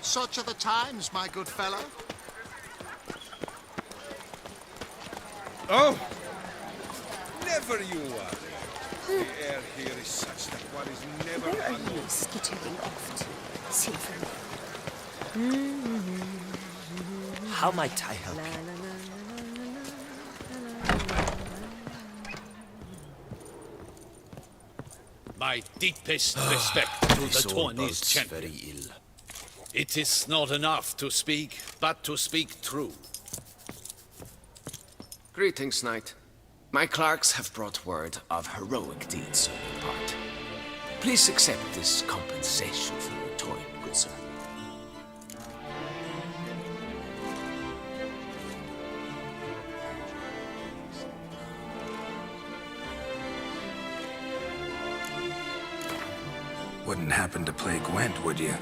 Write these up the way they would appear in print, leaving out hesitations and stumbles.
Such are the times, my good fellow. Oh! Never you are. The air here is such that one is never Where are alone. you skittering off to, Silver? How might I help you? My deepest respect to the This all Tawny's bodes champion. very ill. It is not enough to speak, but to speak true. Greetings, Knight. My clerks have brought word of heroic deeds on your part. Please accept this compensation for your toil, good sir. Wouldn't happen to play Gwent, would you?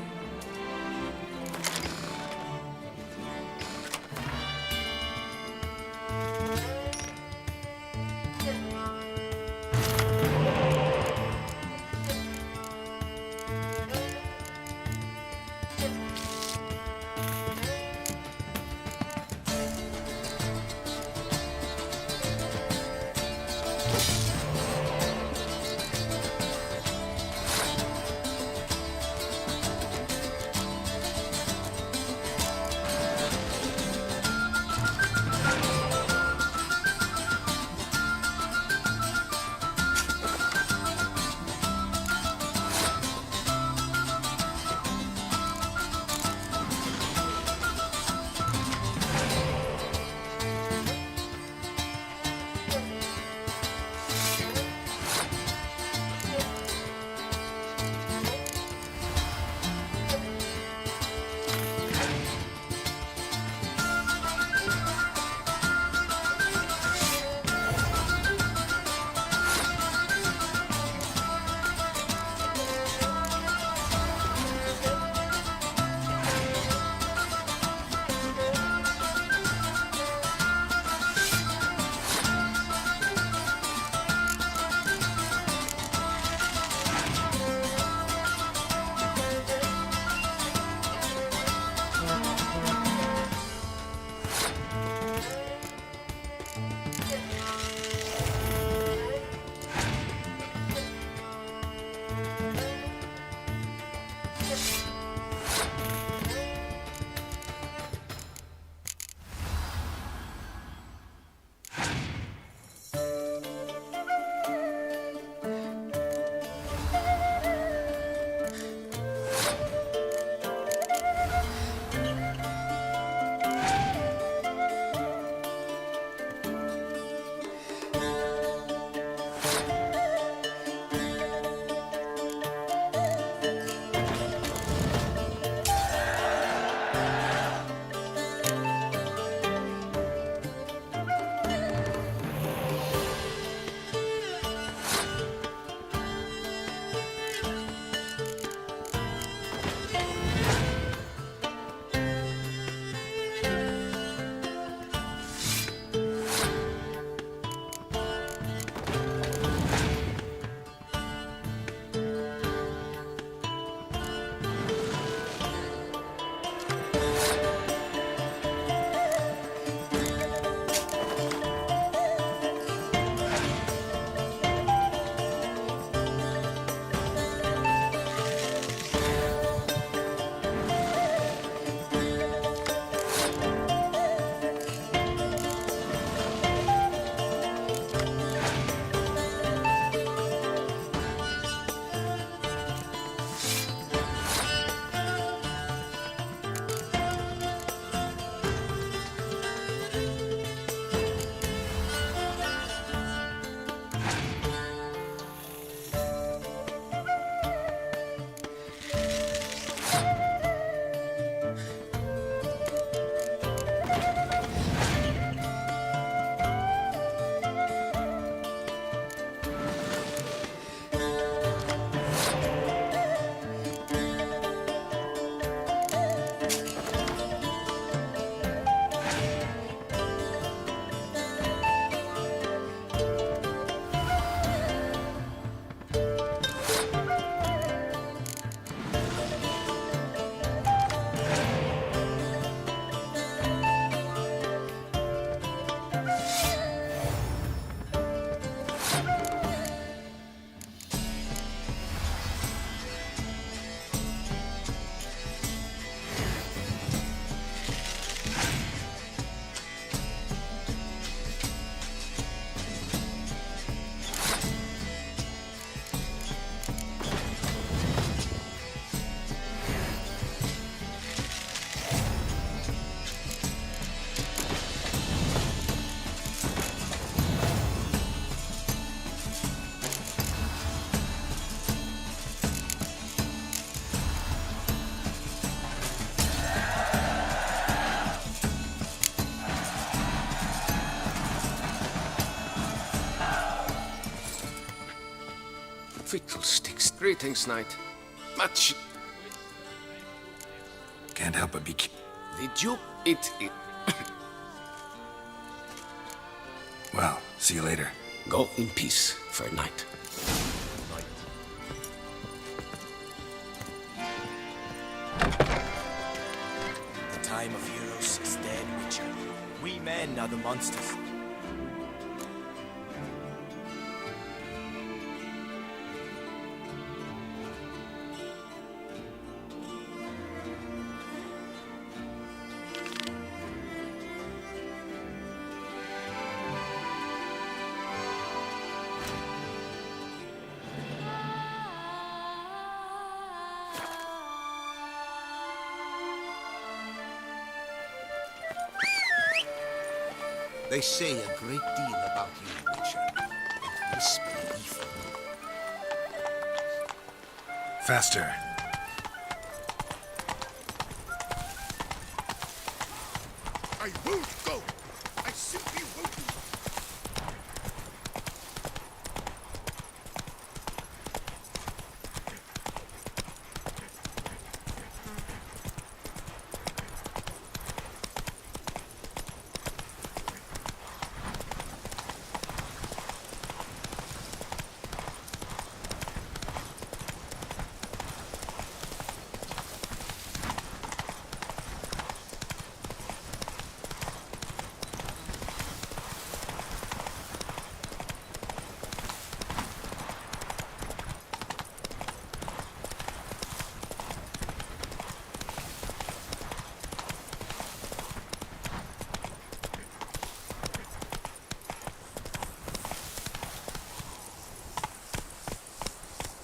Fiddlesticks. Greetings, knight. Much. Can't help but be... Did you? Well, see you later. Go in peace, fair knight. The time of heroes is dead, Witcher. We men are the monsters. They say a great deal about you, Witcher, and whisper evil. Faster. I won't go! I simply won't!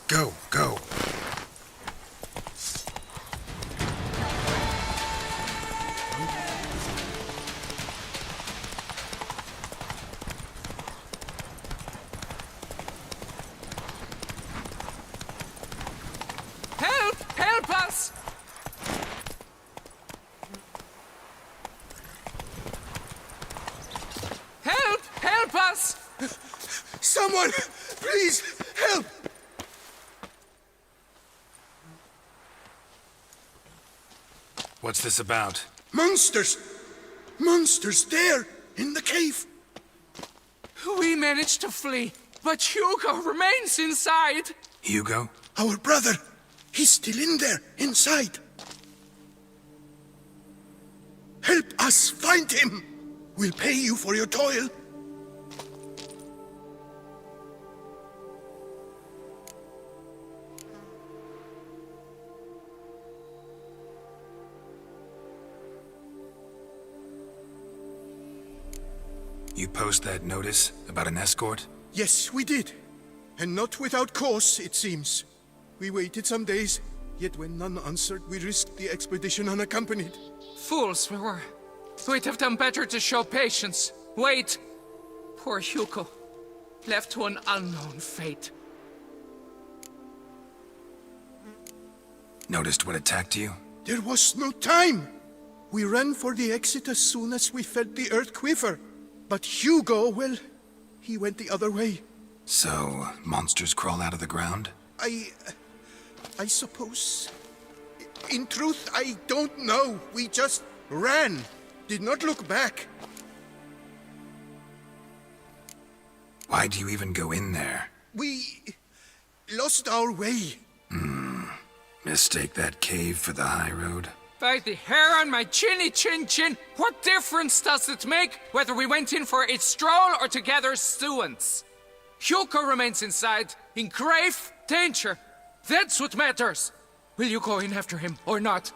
Go, go. Help! Help us! Help! Help us! Someone! Please! Help! What's this about? Monsters! Monsters there! In the cave! We managed to flee, but Hugo remains inside. Hugo? Our brother! He's still in there, inside! Help us find him! We'll pay you for your toil. You post that notice about an escort? Yes, we did. And not without cause, it seems. We waited some days, yet when none answered, we risked the expedition unaccompanied. Fools we were. We'd have done better to show patience. Wait. Poor Hugo. Left to an unknown fate. Noticed what attacked you? There was no time. We ran for the exit as soon as we felt the earth quiver. But Hugo, well, he went the other way. So, monsters crawl out of the ground? I suppose. In truth, I don't know. We just ran. Did not look back. Why do you even go in there? We lost our way. Mistake that cave for the high road? By the hair on my chinny chin, what difference does it make whether we went in for a stroll or to gather students? Hugo remains inside, in grave danger. That's what matters. Will you go in after him or not?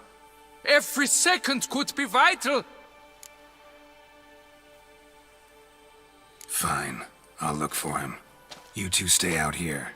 Every second could be vital. Fine. I'll look for him. You two stay out here.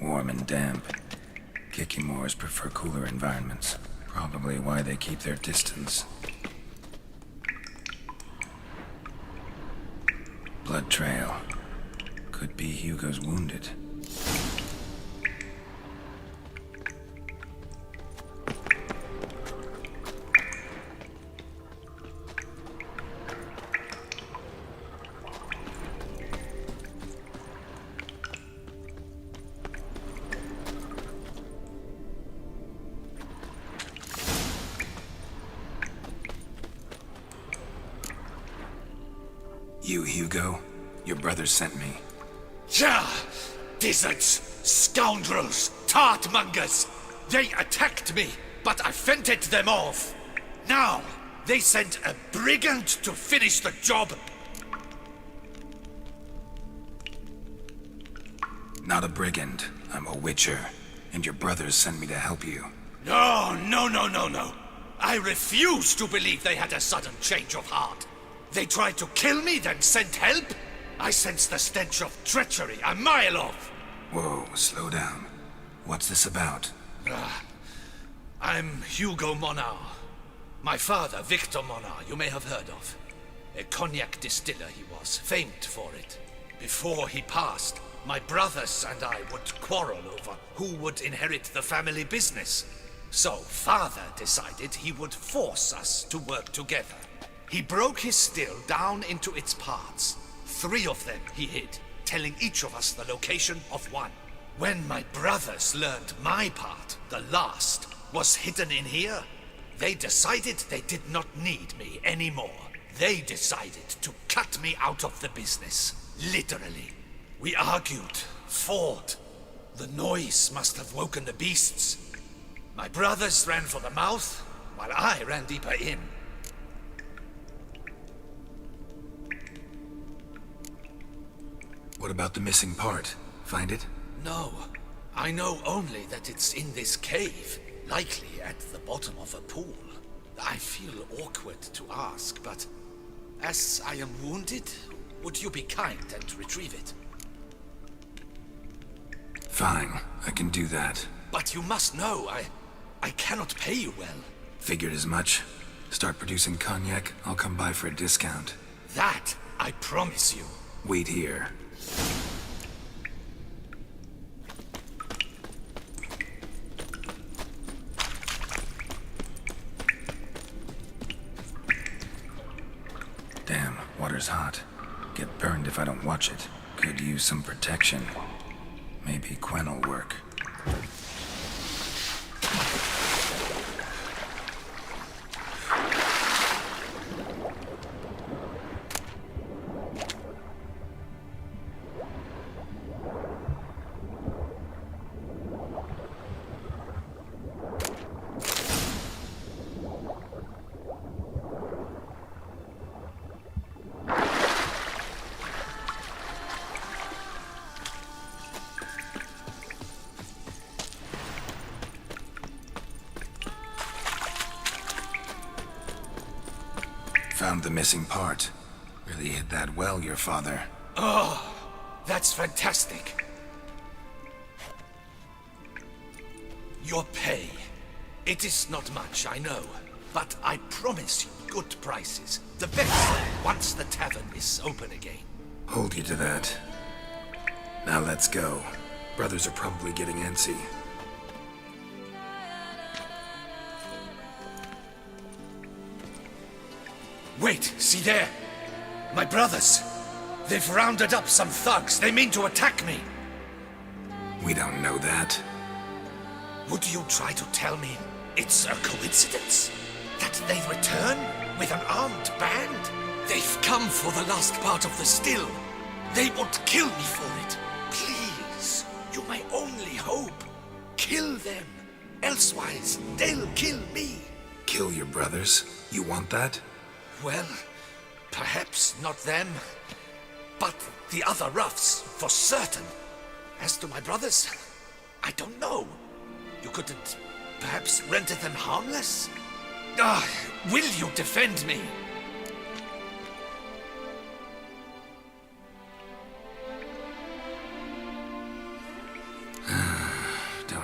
warm and damp. Kikimores prefer cooler environments. Probably why they keep their distance. Blood trail. Could be Hugo's wounded. You, Hugo? Your brother sent me. Ja! Dizzards, scoundrels, tartmongers! They attacked me, but I fended them off. Now, they sent a brigand to finish the job. Not a brigand. I'm a witcher. And your brothers sent me to help you. No, no, no, no, no. I refuse to believe they had a sudden change of heart. They tried to kill me, then sent help? I sense the stench of treachery a mile off. Whoa, slow down. What's this about? I'm Hugo Monar. My father, Victor Monar, you may have heard of. A cognac distiller he was, famed for it. Before he passed, my brothers and I would quarrel over who would inherit the family business. So father decided he would force us to work together. He broke his still down into its parts. 3 of them he hid, telling each of us the location of one. When my brothers learned my part, the last, was hidden in here, they decided they did not need me anymore. They decided to cut me out of the business, literally. We argued, fought. The noise must have woken the beasts. My brothers ran for the mouth, while I ran deeper in. What about the missing part? Find it? No. I know only that it's in this cave, likely at the bottom of a pool. I feel awkward to ask, but as I am wounded, would you be kind and retrieve it? Fine, I can do that. But you must know, I cannot pay you well. Figured as much. Start producing cognac, I'll come by for a discount. That I promise you. Wait here. Damn, water's hot. Get burned if I don't watch it. Could use some protection. Maybe Quen will work. Found the missing part. Really hit that well, your father. Oh, that's fantastic. Your pay. It is not much, I know. But I promise you good prices. The best once the tavern is open again. Hold you to that. Now let's go. Brothers are probably getting antsy. Wait, see there? My brothers. They've rounded up some thugs. They mean to attack me. We don't know that. Would you try to tell me it's a coincidence? That they return with an armed band? They've come for the last part of the still. They would kill me for it. Please, you my only hope. Kill them. Elsewise, they'll kill me. Kill your brothers? You want that? Well, perhaps not them, but the other roughs, for certain. As to my brothers, I don't know. You couldn't perhaps render them harmless? Will you defend me?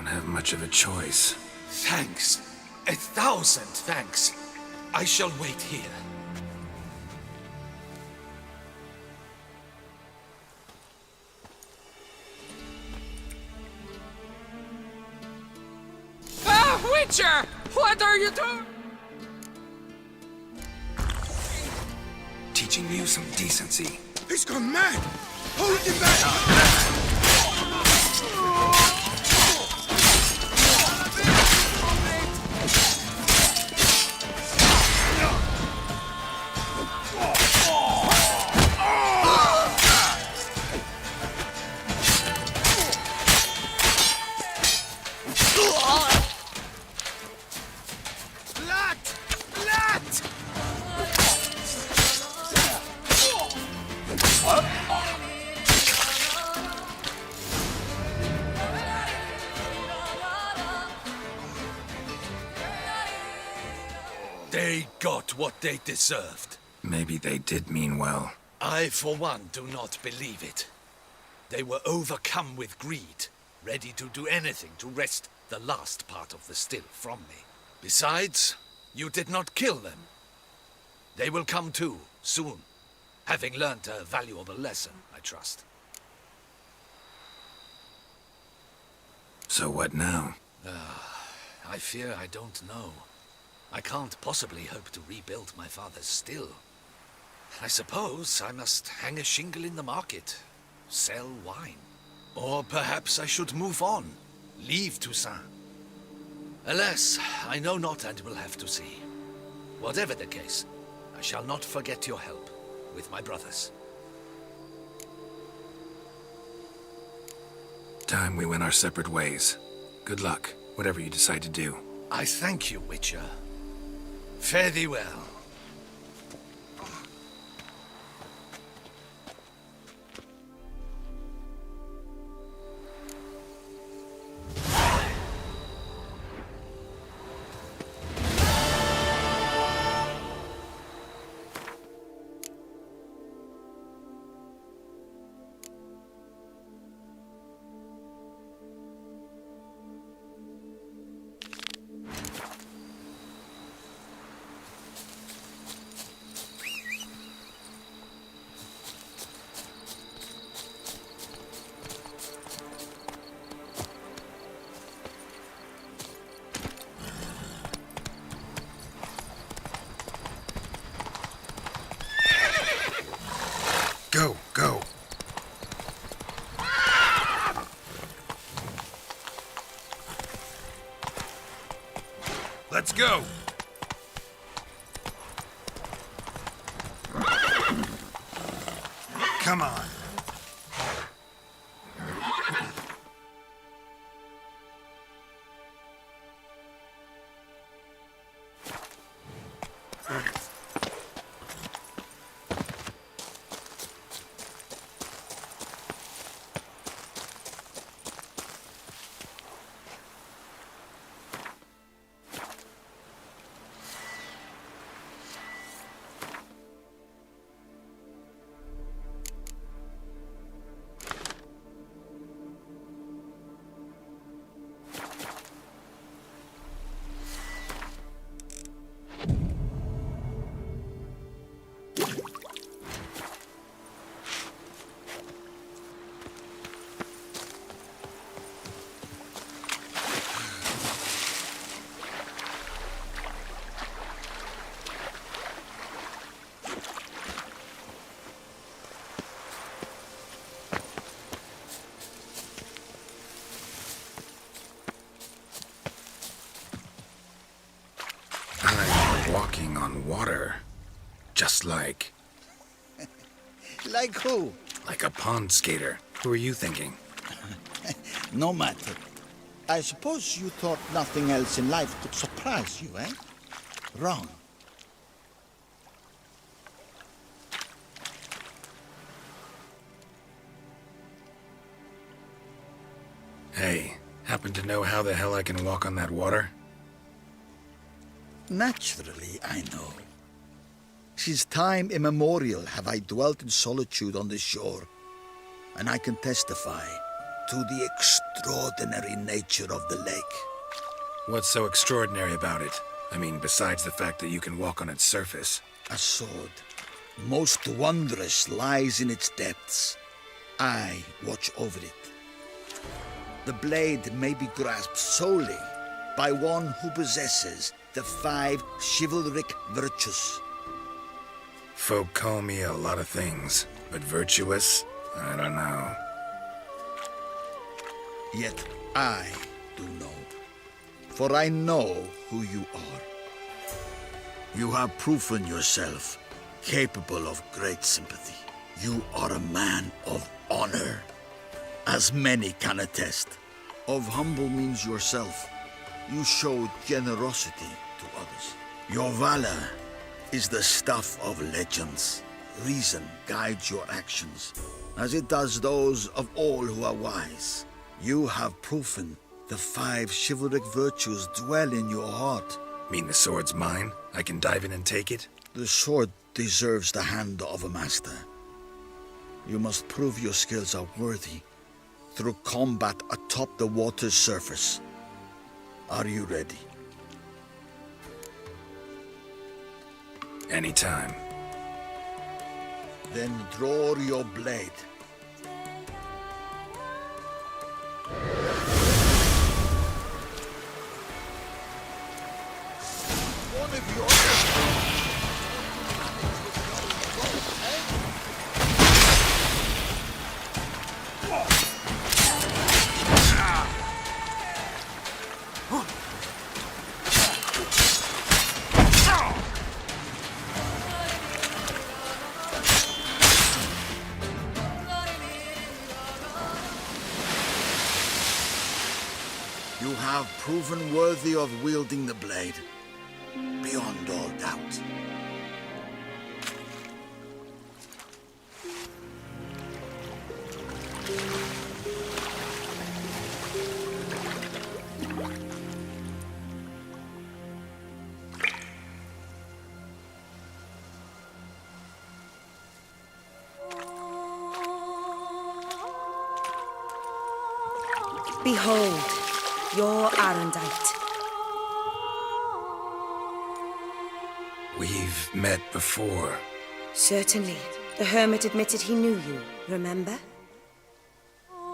don't have much of a choice. Thanks. 1,000 thanks. I shall wait here. Ah, Witcher! What are you doing? Teaching you some decency. He's gone mad! Hold him back! They got what they deserved. Maybe they did mean well. I, for one, do not believe it. They were overcome with greed, ready to do anything to wrest the last part of the still from me. Besides, you did not kill them. They will come too, soon, having learnt a valuable lesson, I trust. So what now? I fear I don't know. I can't possibly hope to rebuild my father's still. I suppose I must hang a shingle in the market, sell wine. Or perhaps I should move on, leave Toussaint. Alas, I know not and will have to see. Whatever the case, I shall not forget your help with my brothers. Time we went our separate ways. Good luck, whatever you decide to do. I thank you, Witcher. Fare thee well. Go, go. Let's go! Come on. I'm walking on water. Just like... Like who? like a pond skater. Who are you thinking? No matter. I suppose you thought nothing else in life could surprise you, eh? Wrong. Hey, happen to know how the hell I can walk on that water? Naturally, I know. Since time immemorial have I dwelt in solitude on this shore, and I can testify to the extraordinary nature of the lake. What's so extraordinary about it? I mean, besides the fact that you can walk on its surface. A sword, most wondrous, lies in its depths. I watch over it. The blade may be grasped solely by one who possesses the 5 chivalric virtues. Folk call me a lot of things, but virtuous? I don't know. Yet I do know, for I know who you are. You have proven yourself capable of great sympathy. You are a man of honor, as many can attest. Of humble means yourself. You showed generosity to others. Your valor is the stuff of legends. Reason guides your actions, as it does those of all who are wise. You have proven the 5 chivalric virtues dwell in your heart. Mean the sword's mine? I can dive in and take it? The sword deserves the hand of a master. You must prove your skills are worthy through combat atop the water's surface. Are you ready? Anytime. Then draw your blade. One of your... You have proven worthy of wielding the blade, beyond all doubt. Behold, your Arendite. We've met before. Certainly. The hermit admitted he knew you, remember?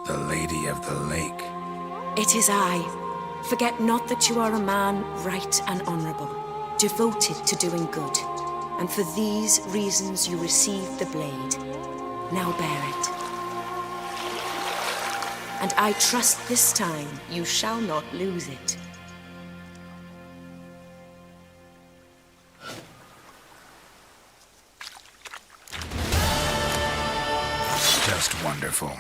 The Lady of the Lake. It is I. Forget not that you are a man right and honorable, devoted to doing good. And for these reasons you received the blade. Now bear it. And I trust this time you shall not lose it. Just wonderful.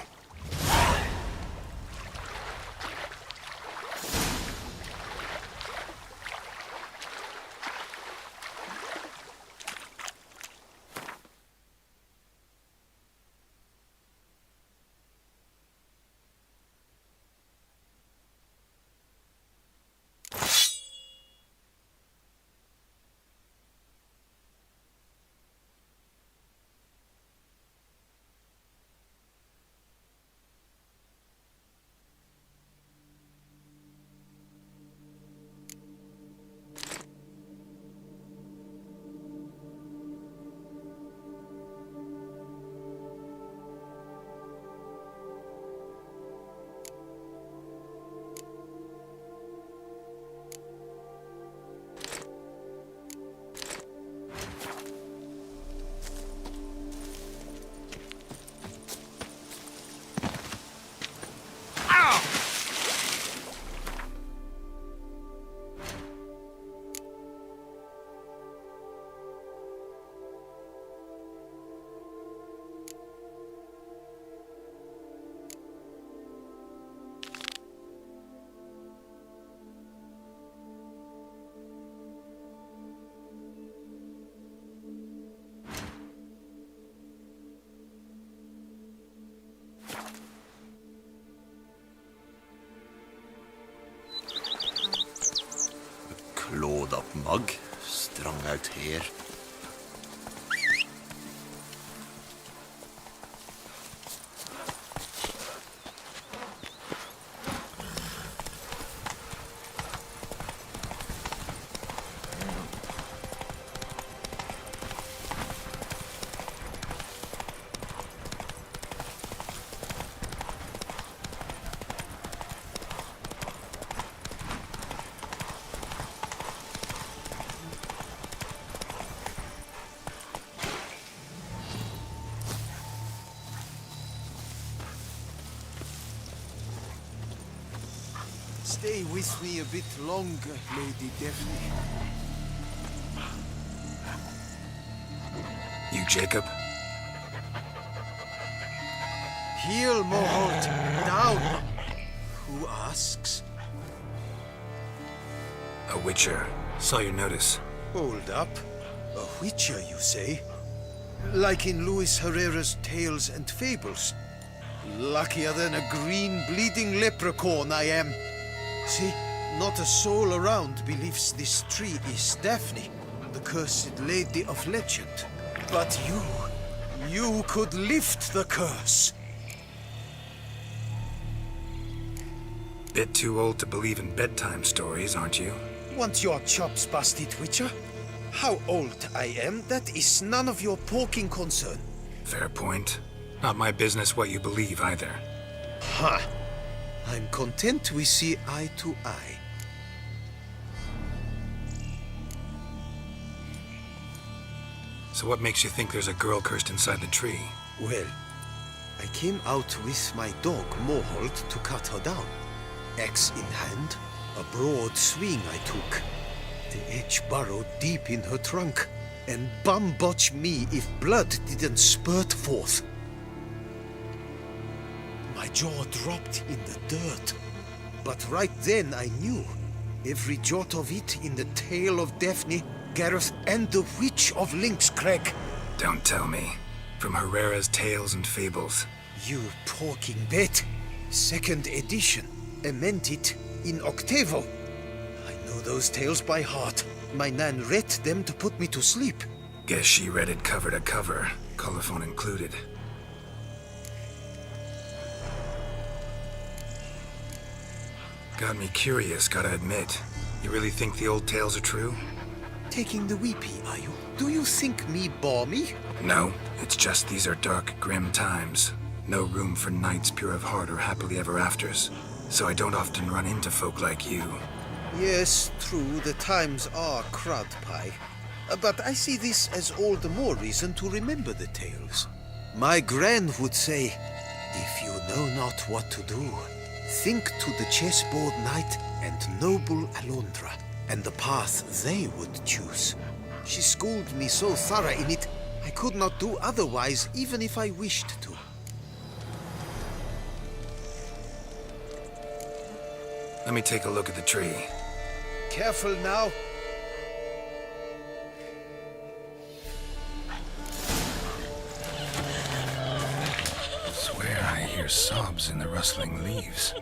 Klåd up mug, strung out here. Stay with me a bit longer, Lady Daphne. You, Jacob? Heel, Moholt. Down. Who asks? A witcher. Saw your notice. Hold up. A witcher, you say? Like in Luis Herrera's Tales and Fables. Luckier than a green, bleeding leprechaun I am. See, not a soul around believes this tree is Daphne, the cursed lady of legend. But you could lift the curse. Bit too old to believe in bedtime stories, aren't you? Want your chops busted, Witcher? How old I am, that is none of your poking concern. Fair point. Not my business what you believe, either. Ha! I'm content we see eye to eye. So what makes you think there's a girl cursed inside the tree? Well, I came out with my dog, Moholt, to cut her down. Axe in hand, a broad swing I took. The edge burrowed deep in her trunk, and bum-botch me if blood didn't spurt forth. My jaw dropped in the dirt. But right then I knew. Every jot of it in the tale of Daphne, Gareth, and the Witch of Lynx Crag. Don't tell me. From Herrera's Tales and Fables. You talking bet. Second edition. Amended in octavo. I know those tales by heart. My nan read them to put me to sleep. Guess she read it cover to cover, colophon included. Got me curious, gotta admit. You really think the old tales are true? Taking the weepy, are you? Do you think me balmy? No, it's just these are dark, grim times. No room for knights pure of heart or happily ever afters. So I don't often run into folk like you. Yes, true, the times are crud pie. But I see this as all the more reason to remember the tales. My gran would say, if you know not what to do, think to the chessboard knight and noble Alondra, and the path they would choose. She schooled me so thorough in it, I could not do otherwise even if I wished to. Let me take a look at the tree. Careful now. Swear I hear sobs in the rustling leaves.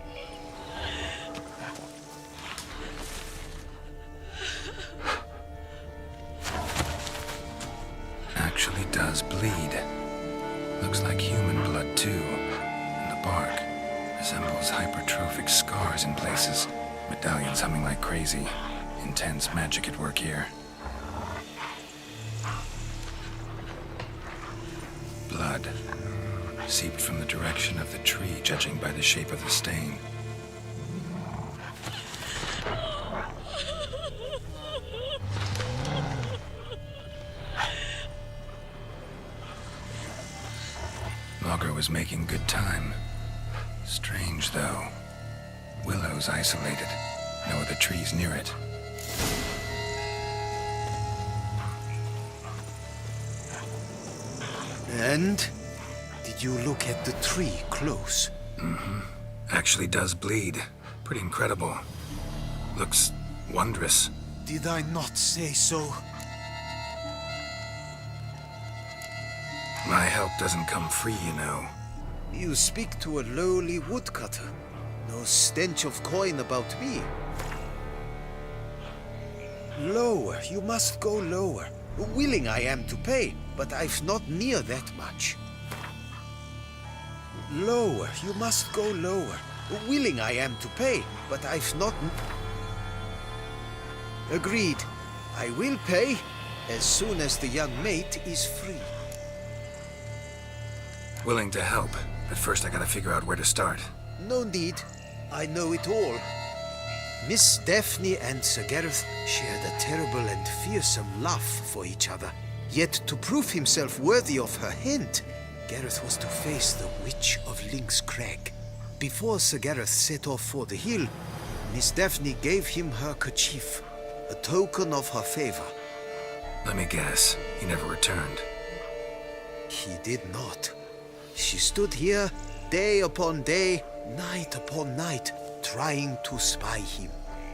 Actually does bleed. Looks like human blood too. And the bark resembles hypertrophic scars in places. Medallions humming like crazy. Intense magic at work here. Blood. Seeped from the direction of the tree, judging by the shape of the stain. Logger was making good time. Strange, though. Willow's isolated. No other trees near it. And? Did you look at the tree close? Mm-hmm. Actually does bleed. Pretty incredible. Looks wondrous. Did I not say so? My help doesn't come free, you know. You speak to a lowly woodcutter. No stench of coin about me. Lower, you must go lower. Willing I am to pay, but I've not near that much. Lower, you must go lower. Willing I am to pay, but I've not... Agreed. I will pay as soon as the young mate is free. Willing to help, but first I gotta figure out where to start. No need. I know it all. Miss Daphne and Sir Gareth shared a terrible and fearsome love for each other. Yet to prove himself worthy of her hand, Gareth was to face the Witch of Lynx Crag. Before Sir Gareth set off for the hill, Miss Daphne gave him her kerchief, a token of her favor. Let me guess, he never returned. He did not. She stood here day upon day, night upon night, trying to spy him.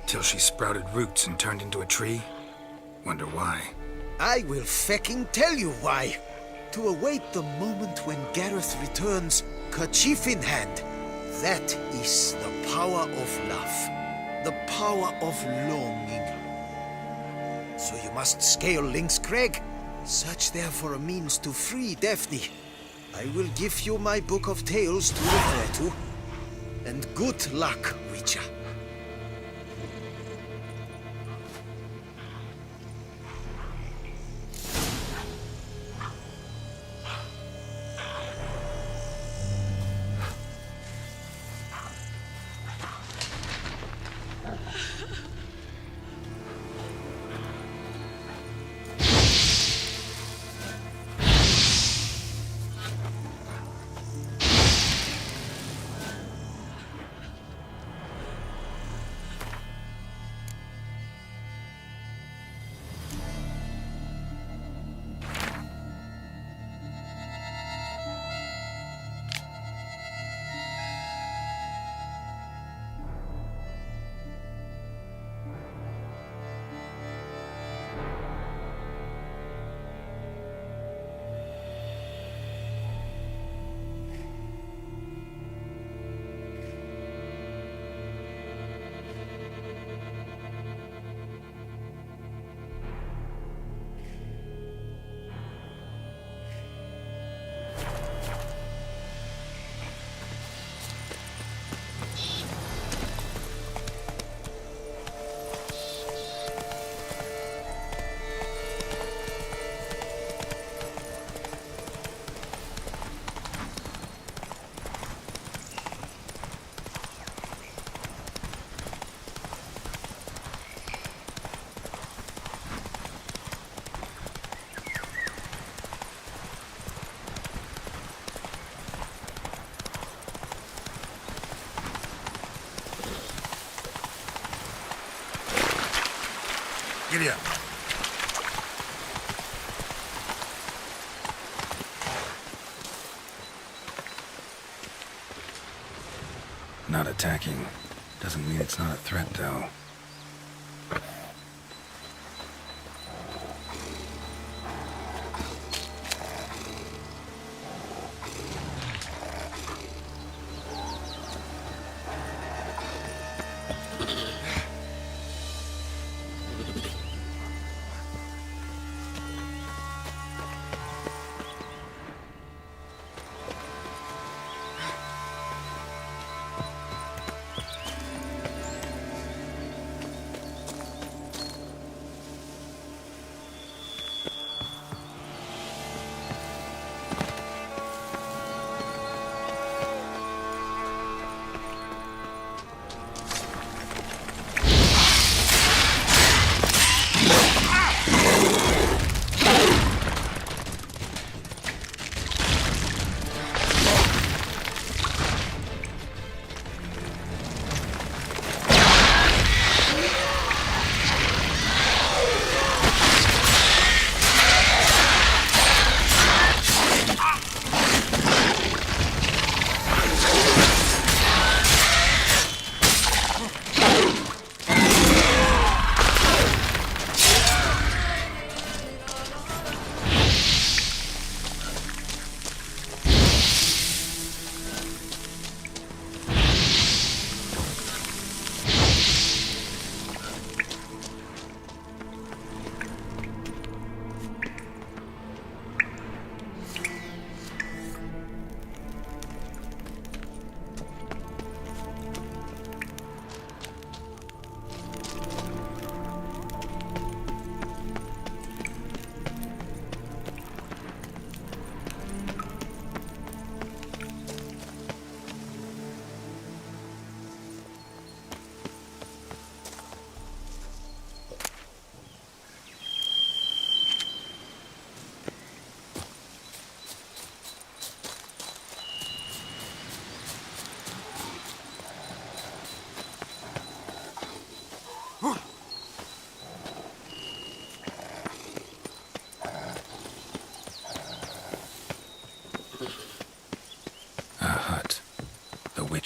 Till she sprouted roots and turned into a tree? Wonder why. I will fecking tell you why. To await the moment when Gareth returns, kerchief in hand. That is the power of love. The power of longing. So you must scale Link's Crag. Search there for a means to free Daphne. I will give you my book of tales to refer to. And good luck, Witcher. Giddy up. Not attacking. Doesn't mean it's not a threat, though.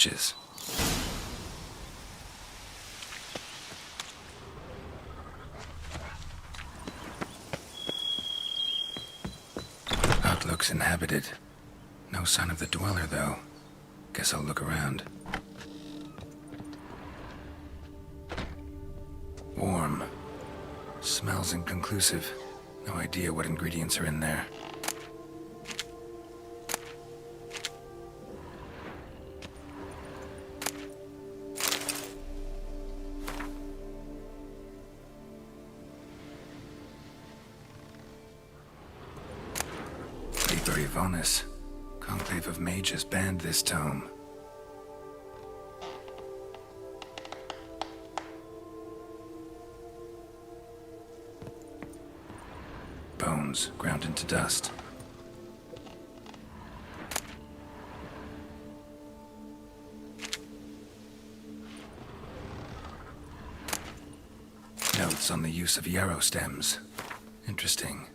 matches. Hut looks inhabited. No sign of the dweller, though. Guess I'll look around. Warm. Smells inconclusive. No idea what ingredients are in there. Liber Yvonis. Conclave of Mages banned this tome. Bones ground into dust. Notes on the use of yarrow stems. Interesting.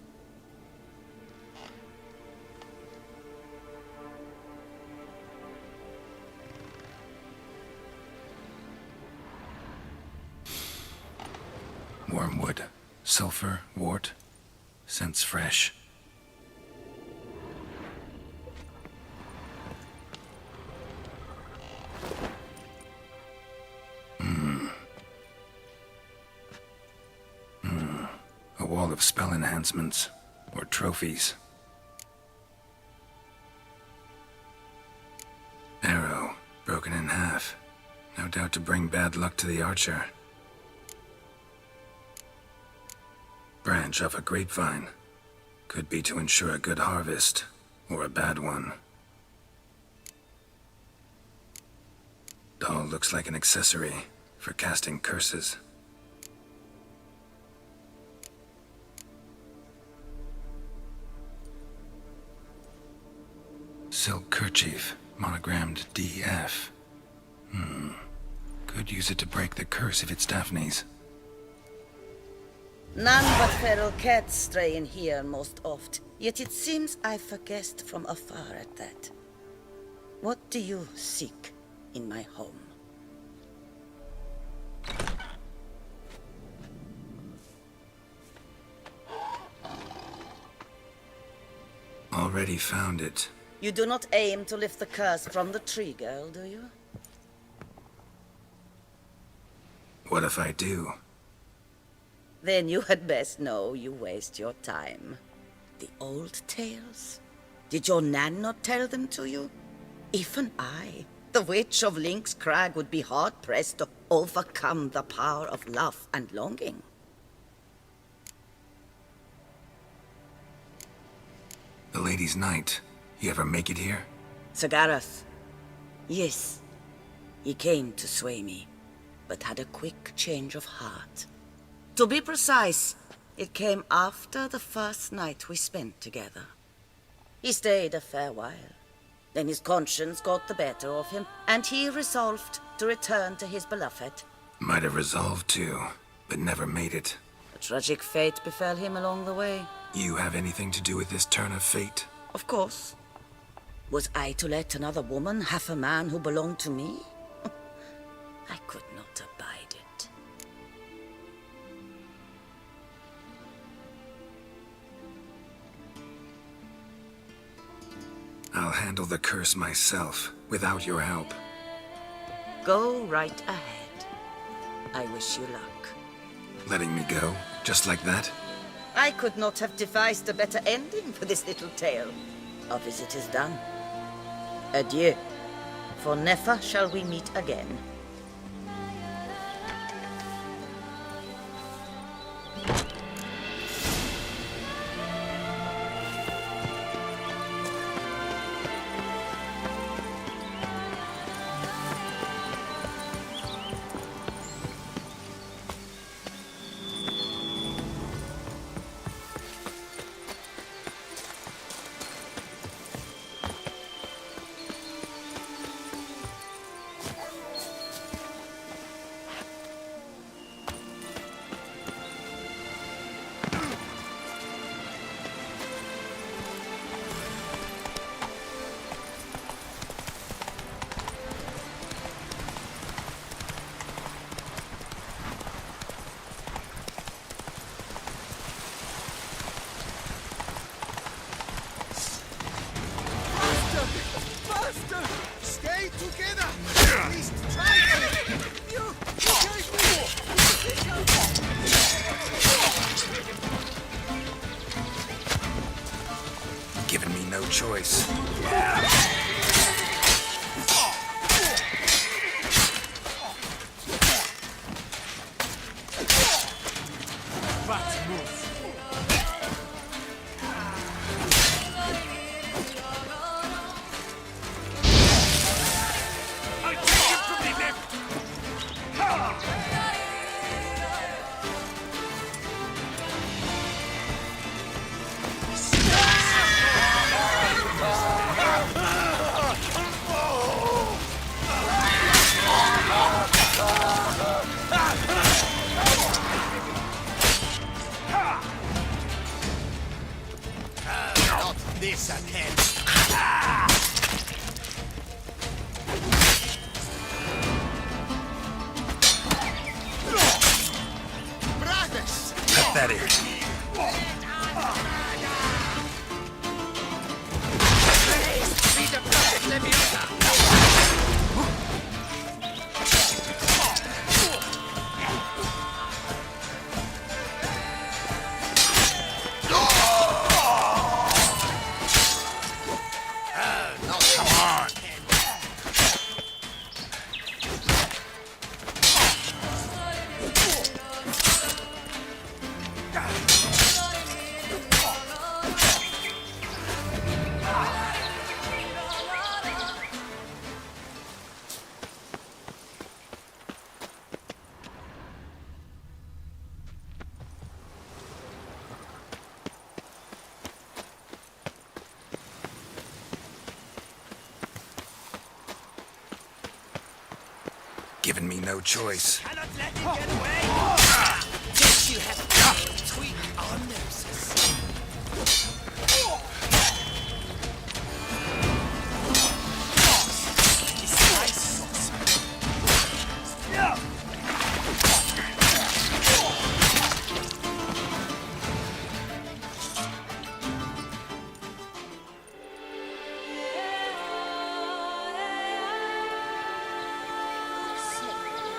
Wormwood, sulfur, wort. Scents fresh. A wall of spell enhancements, or trophies. Arrow, broken in half. No doubt to bring bad luck to the archer. Branch off a grapevine. Could be to ensure a good harvest, or a bad one. Doll looks like an accessory for casting curses. Silk kerchief, monogrammed DF. Could use it to break the curse if it's Daphne's. None but feral cats stray in here most oft, yet it seems I've guessed from afar at that. What do you seek in my home? Already found it. You do not aim to lift the curse from the tree girl, do you? What if I do? Then you had best know you waste your time. The old tales? Did your Nan not tell them to you? Even I, the witch of Lynx Crag, would be hard-pressed to overcome the power of love and longing. The Lady's Knight. You ever make it here? Sir Gareth. Yes. He came to sway me, but had a quick change of heart. To be precise, it came after the first night we spent together. He stayed a fair while. Then his conscience got the better of him, and he resolved to return to his beloved. Might have resolved to, but never made it. A tragic fate befell him along the way. You have anything to do with this turn of fate? Of course. Was I to let another woman have a man who belonged to me? I could not abide it. I'll handle the curse myself, without your help. Go right ahead. I wish you luck. Letting me go, just like that? I could not have devised a better ending for this little tale. Our visit is done. Adieu. For never shall we meet again. choice. Not this again. Brothers! Pathetic. Be the prophet Leviathan! Giving me no choice. Cannot let him get away! This you have to tweak our noses. Disguise sauce.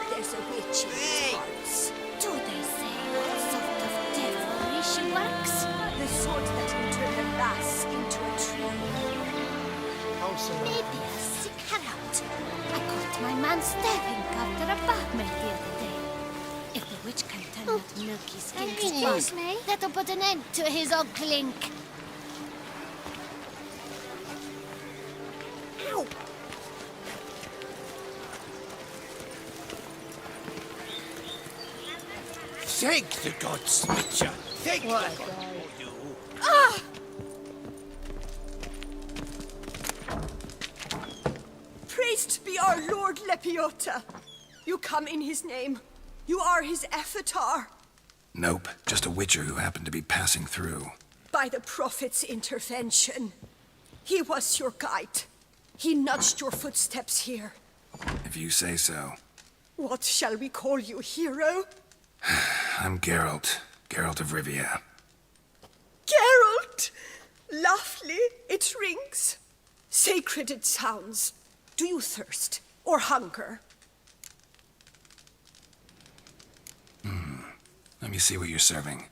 There's a witch in these parts. Do they say what sort of devilry she works? The sort that will turn a lass into a tree. Maybe I'll seek her out. I caught my man stabbing after a barmaid the other day. If the witch can turn that milky skin Excuse me? That'll put an end to his ogling. Ow! Thank the gods, Witcher. Thank the gods for you. Ah! Praised be our Lord Lepiota. You come in his name. You are his avatar. Nope, just a witcher who happened to be passing through. By the prophet's intervention. He was your guide. He nudged your footsteps here. If you say so. What shall we call you, hero? I'm Geralt. Geralt of Rivia. Geralt! Lovely, it rings. Sacred it sounds. Do you thirst or hunger? Let me see what you're serving.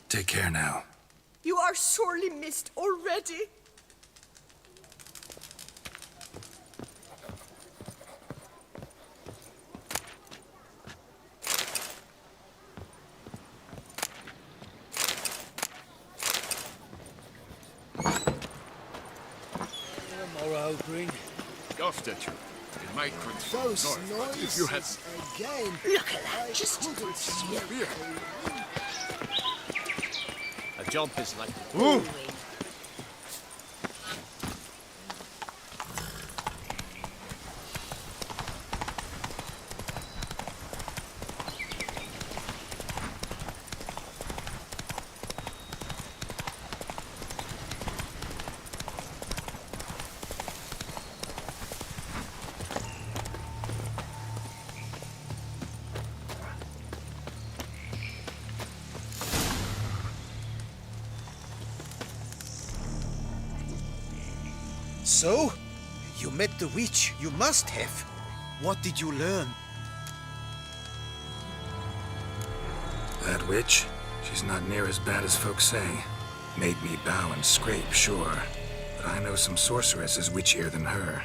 Take care now. You are sorely missed already. Morrow Green. Scoffed at you. It might confirm Those north, but if you had... noises again. Look at that, just A jump is like... Ooh. So? You met the witch. You must have. What did you learn? That witch? She's not near as bad as folks say. Made me bow and scrape, sure. But I know some sorceresses witchier than her.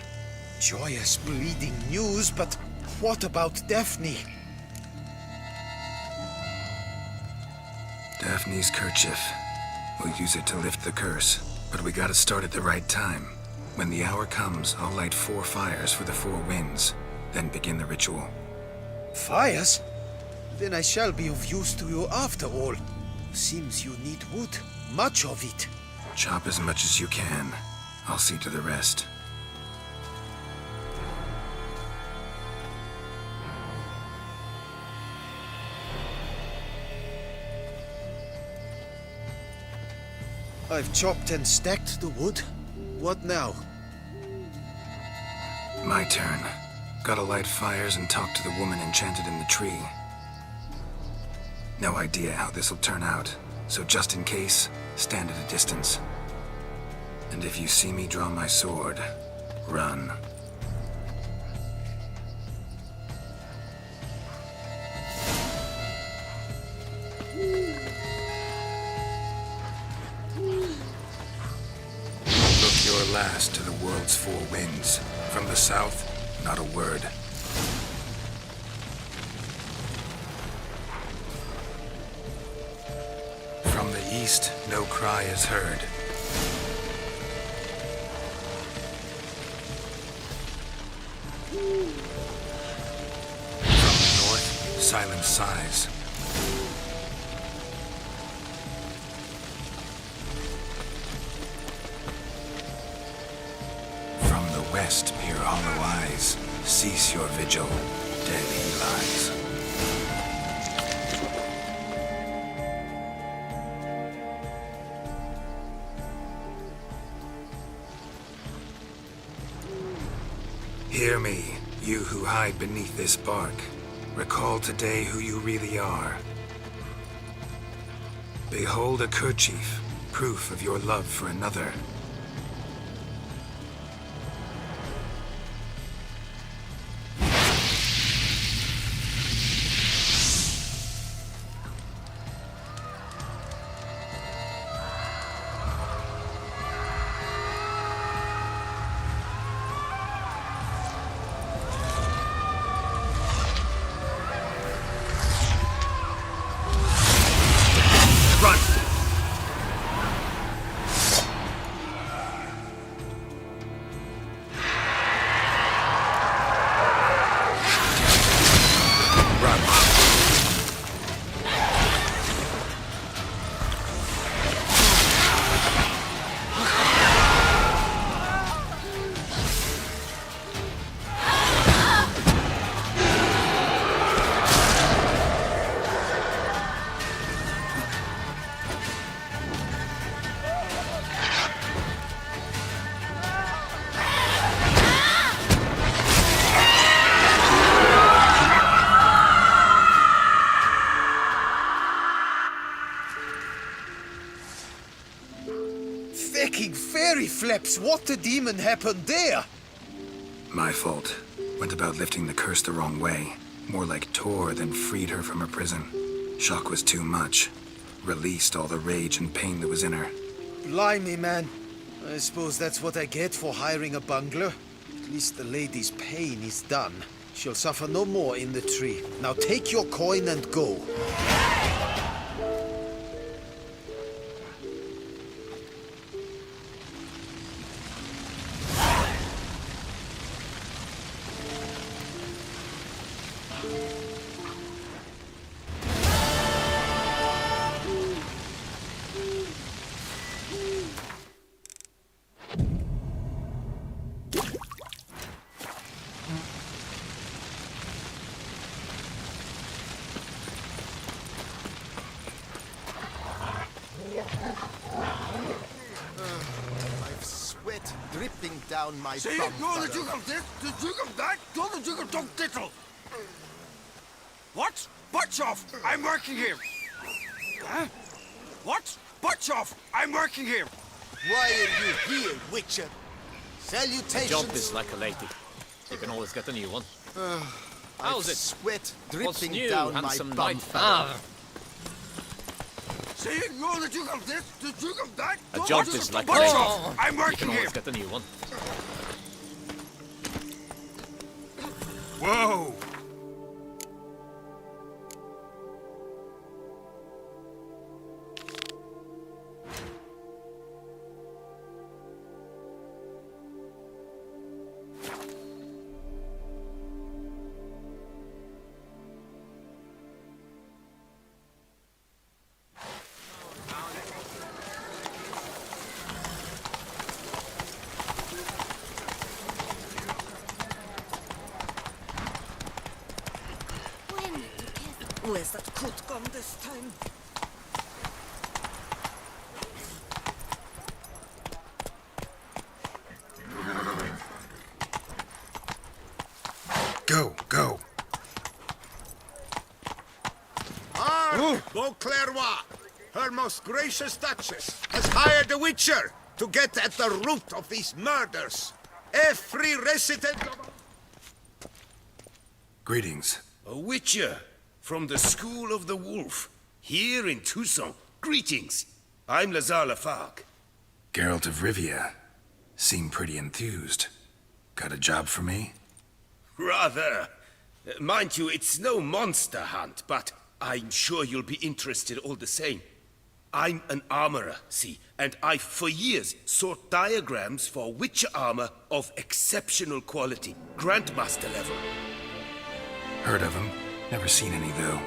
Joyous, bleeding news, but what about Daphne? Daphne's kerchief. We'll use it to lift the curse. But we gotta start at the right time. When the hour comes, I'll light 4 fires for the 4 winds, then begin the ritual. Fires? Then I shall be of use to you after all. Seems you need wood. Much of it. Chop as much as you can. I'll see to the rest. I've chopped and stacked the wood. What now? My turn. Gotta light fires and talk to the woman enchanted in the tree. No idea how this'll turn out, so just in case, stand at a distance. And if you see me draw my sword, run. Look your last to the world's 4 winds. From the south, not a word. From the east, no cry is heard. From the north, silent sighs. From the west, peer hollow eyes. Cease your vigil, dead he lies. Hear me, you who hide beneath this bark. Recall today who you really are. Behold a kerchief, proof of your love for another. Fecking fairy flaps! What the demon happened there? My fault. Went about lifting the curse the wrong way. More like tore than freed her from her prison. Shock was too much. Released all the rage and pain that was in her. Blimey, man. I suppose that's what I get for hiring a bungler. At least the lady's pain is done. She'll suffer no more in the tree. Now take your coin and go. I've sweat dripping down my See, bum. you're the Duke of this, the Duke of that, you're the Duke of Don't Diddle. What? Butch off! I'm working here. Huh? What? Butch off! I'm working here. Why are you here, Witcher? Salutations. A job is like a lady. You can always get a new one. How's it? Sweat What's dripping new, down my handsome bum knight? feather. See, you're the Duke of this, the Duke of that. A the job Duke is of like the a bunch lady. of- I'm You working can here. always get a new one. Whoa! Where's that coat gone this time? Go, go. Beauclervois, her most gracious Duchess, has hired a witcher to get at the root of these murders. Every resident of... Greetings. A witcher from the School of the Wolf, here in Tucson. Greetings. I'm Lazar Lafargue. Geralt of Rivia. Seem pretty enthused. Got a job for me? Rather. Mind you, it's no monster hunt, but I'm sure you'll be interested all the same. I'm an armorer, see, and I've for years sought diagrams for witcher armor of exceptional quality, Grandmaster level. Heard of them. Never seen any, though.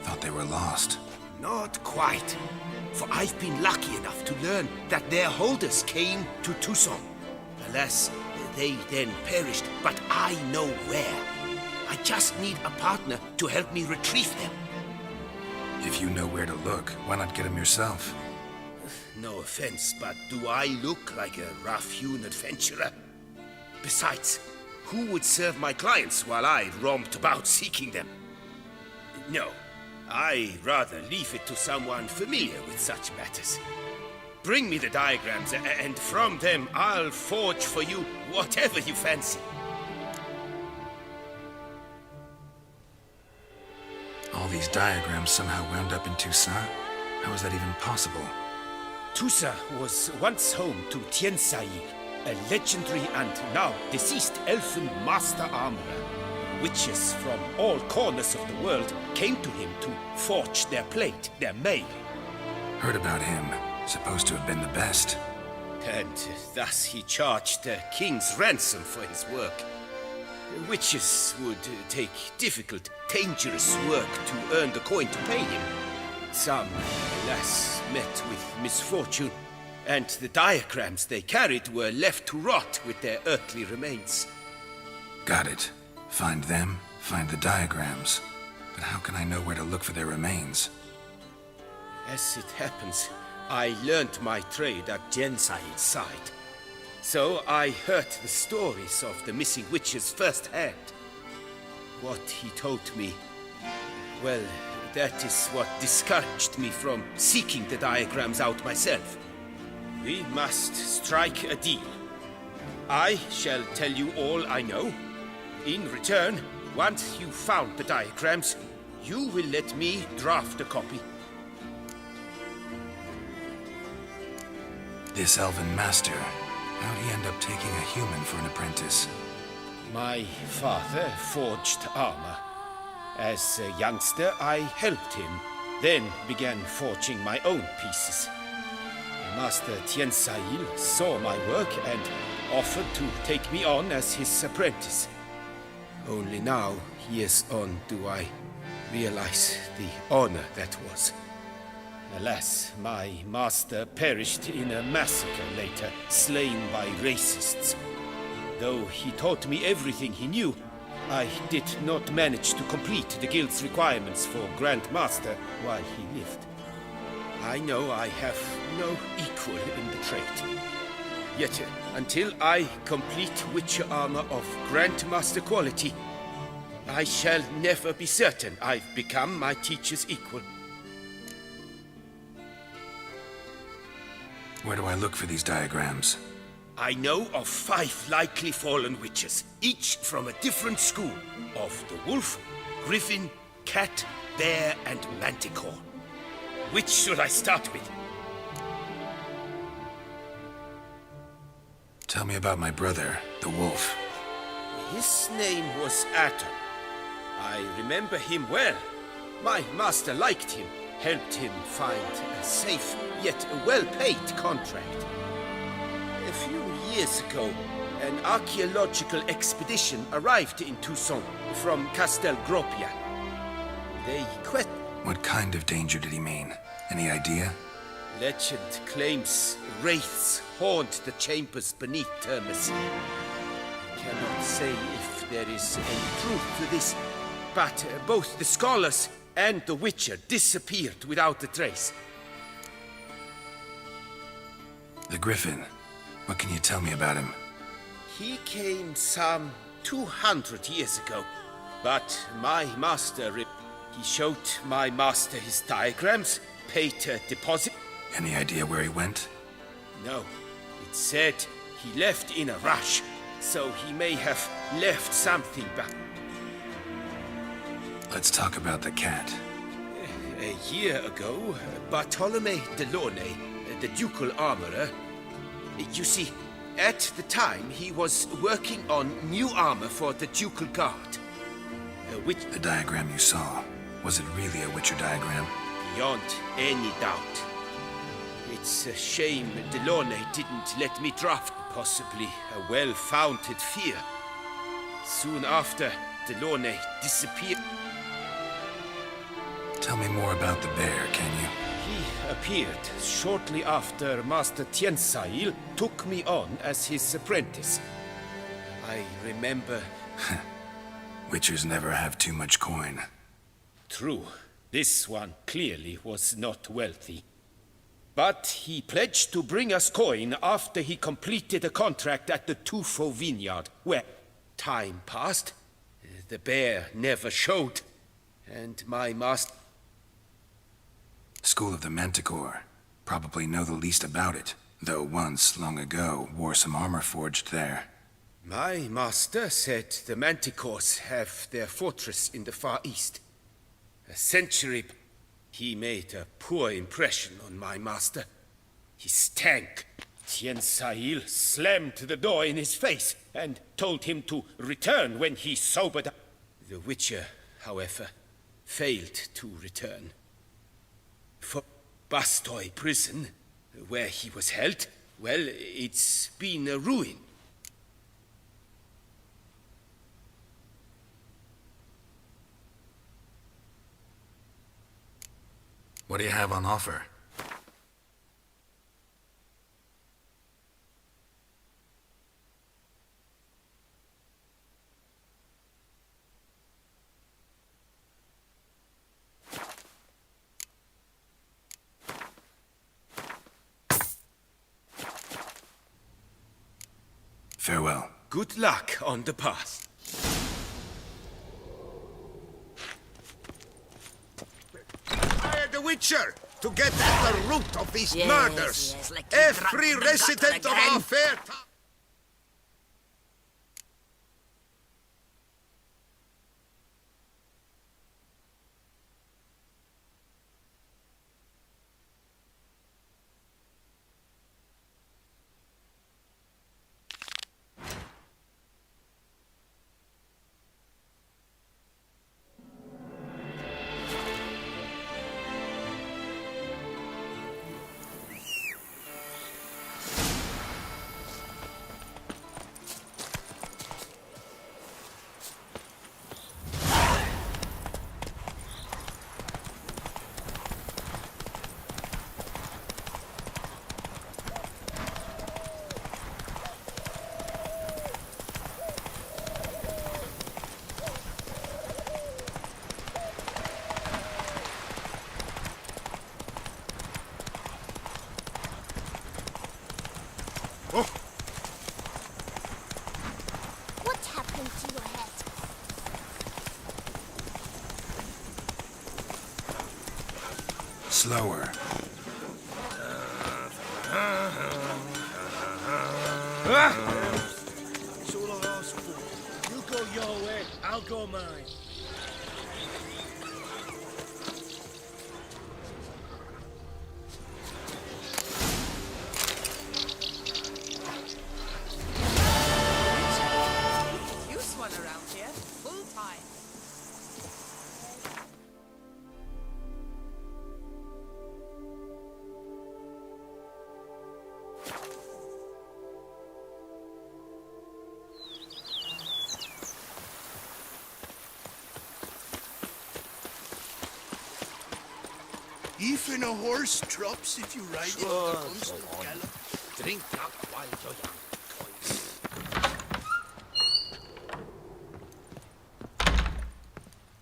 Thought they were lost. Not quite. For I've been lucky enough to learn that their holders came to Tucson. Alas, they then perished, but I know where. I just need a partner to help me retrieve them. If you know where to look, why not get them yourself? No offense, but do I look like a rough-hewn adventurer? Besides, who would serve my clients while I romped about seeking them? No, I'd rather leave it to someone familiar with such matters. Bring me the diagrams, and from them I'll forge for you whatever you fancy. All these diagrams somehow wound up in Toussaint? How is that even possible? Toussaint was once home to Tiensail, a legendary and now deceased elfin master armorer. Witches from all corners of the world came to him to forge their plate, their mail. Heard about him. Supposed to have been the best. And thus he charged the king's ransom for his work. Witches would take difficult, dangerous work to earn the coin to pay him. Some, alas, met with misfortune, and the diagrams they carried were left to rot with their earthly remains. Got it. Find them, find the diagrams. But how can I know where to look for their remains? As it happens, I learned my trade at Tiensail's side. So I heard the stories of the missing witches firsthand. What he told me, well, that is what discouraged me from seeking the diagrams out myself. We must strike a deal. I shall tell you all I know. In return, once you've found the diagrams, you will let me draft a copy. This elven master, how'd he end up taking a human for an apprentice? My father forged armor. As a youngster, I helped him, then began forging my own pieces. Master Tiensail saw my work and offered to take me on as his apprentice. Only now, years on, do I realize the honor that was. Alas, my master perished in a massacre later, slain by racists. Though he taught me everything he knew, I did not manage to complete the guild's requirements for Grand Master while he lived. I know I have no equal in the trade. Yet, until I complete Witcher armor of Grandmaster quality, I shall never be certain I've become my teacher's equal. Where do I look for these diagrams? I know of 5 likely fallen witches, each from a different school of the wolf, griffin, cat, bear, and manticore. Which should I start with? Tell me about my brother, the wolf. His name was Aton. I remember him well. My master liked him, helped him find a safe yet well-paid contract. A few years ago, an archaeological expedition arrived in Toussaint from Castel Gropia. They What kind of danger did he mean? Any idea? Legend claims wraiths haunt the chambers beneath Termis. I cannot say if there is any truth to this, but both the scholars and the Witcher disappeared without a trace. The Griffin. What can you tell me about him? He came some 200 years ago, but my master... He showed my master his diagrams, paid a deposit. Any idea where he went? No. It said he left in a rush, so he may have left something back. Let's talk about the cat. A year ago, Bartolome Delaunay, the ducal armorer... You see, at the time he was working on new armor for the ducal guard. The diagram you saw, was it really a Witcher diagram? Beyond any doubt. It's a shame Delaunay didn't let me draft. Possibly a well-founded fear. Soon after, Delaunay disappeared. Tell me more about the bear, can you? He appeared shortly after Master Tiensail took me on as his apprentice. I remember... Witchers never have too much coin. True. This one clearly was not wealthy. But he pledged to bring us coin after he completed a contract at the Tufo vineyard, where time passed. The bear never showed, and my master... School of the Manticore. Probably know the least about it, though once, long ago, wore some armor forged there. My master said the Manticores have their fortress in the Far East. A century... He made a poor impression on my master. His tank, Tiensail, slammed the door in his face and told him to return when he sobered up. The Witcher, however, failed to return. For Bastoy prison, where he was held, well, it's been a ruin. What do you have on offer? Farewell. Good luck on the path. The Witcher, to get at the root of these murders. Yes, like Every resident of our fair town. What happened to your head? Slower. That's all I ask for. You go your way, I'll go mine. Use one around here, full time. Even a horse drops if you ride it Sure, at constant go on. gallop. Drink up while you're young.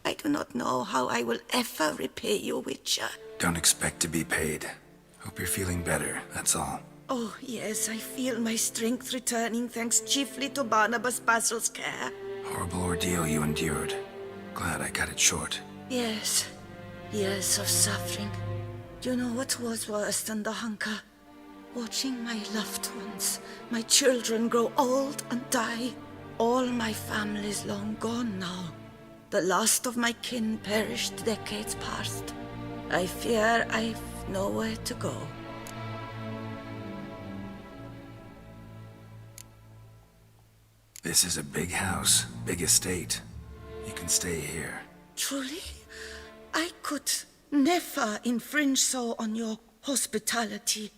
I do not know how I will ever repay you, Witcher. Don't expect to be paid. Hope you're feeling better, that's all. Oh, yes, I feel my strength returning thanks chiefly to Barnabas Basil's care. Horrible ordeal you endured. Glad I cut it short. Yes, years of suffering. Do you know what was worse than the hunger? Watching my loved ones, my children grow old and die. All my family's long gone now. The last of my kin perished decades past. I fear I've nowhere to go. This is a big house, big estate. You can stay here. Truly? I could never infringe so on your hospitality.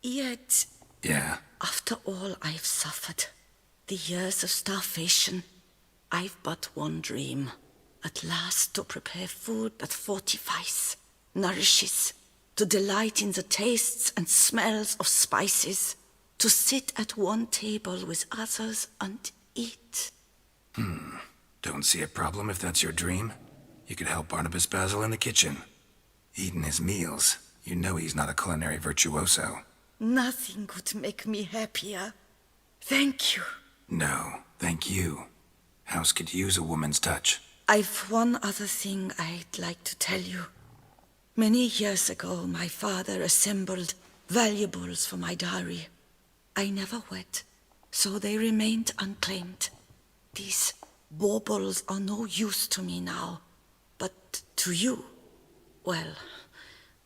Yet, Yeah, after all I've suffered, the years of starvation, I've but one dream. At last to prepare food that fortifies, nourishes, to delight in the tastes and smells of spices, to sit at one table with others and eat. Don't see a problem if that's your dream. You could help Barnabas Basil in the kitchen. Eating his meals. You know he's not a culinary virtuoso. Nothing could make me happier. Thank you. No, thank you. House could use a woman's touch. I've one other thing I'd like to tell you. Many years ago, my father assembled valuables for my dowry. I never wed, so they remained unclaimed. These baubles are no use to me now, but to you, well,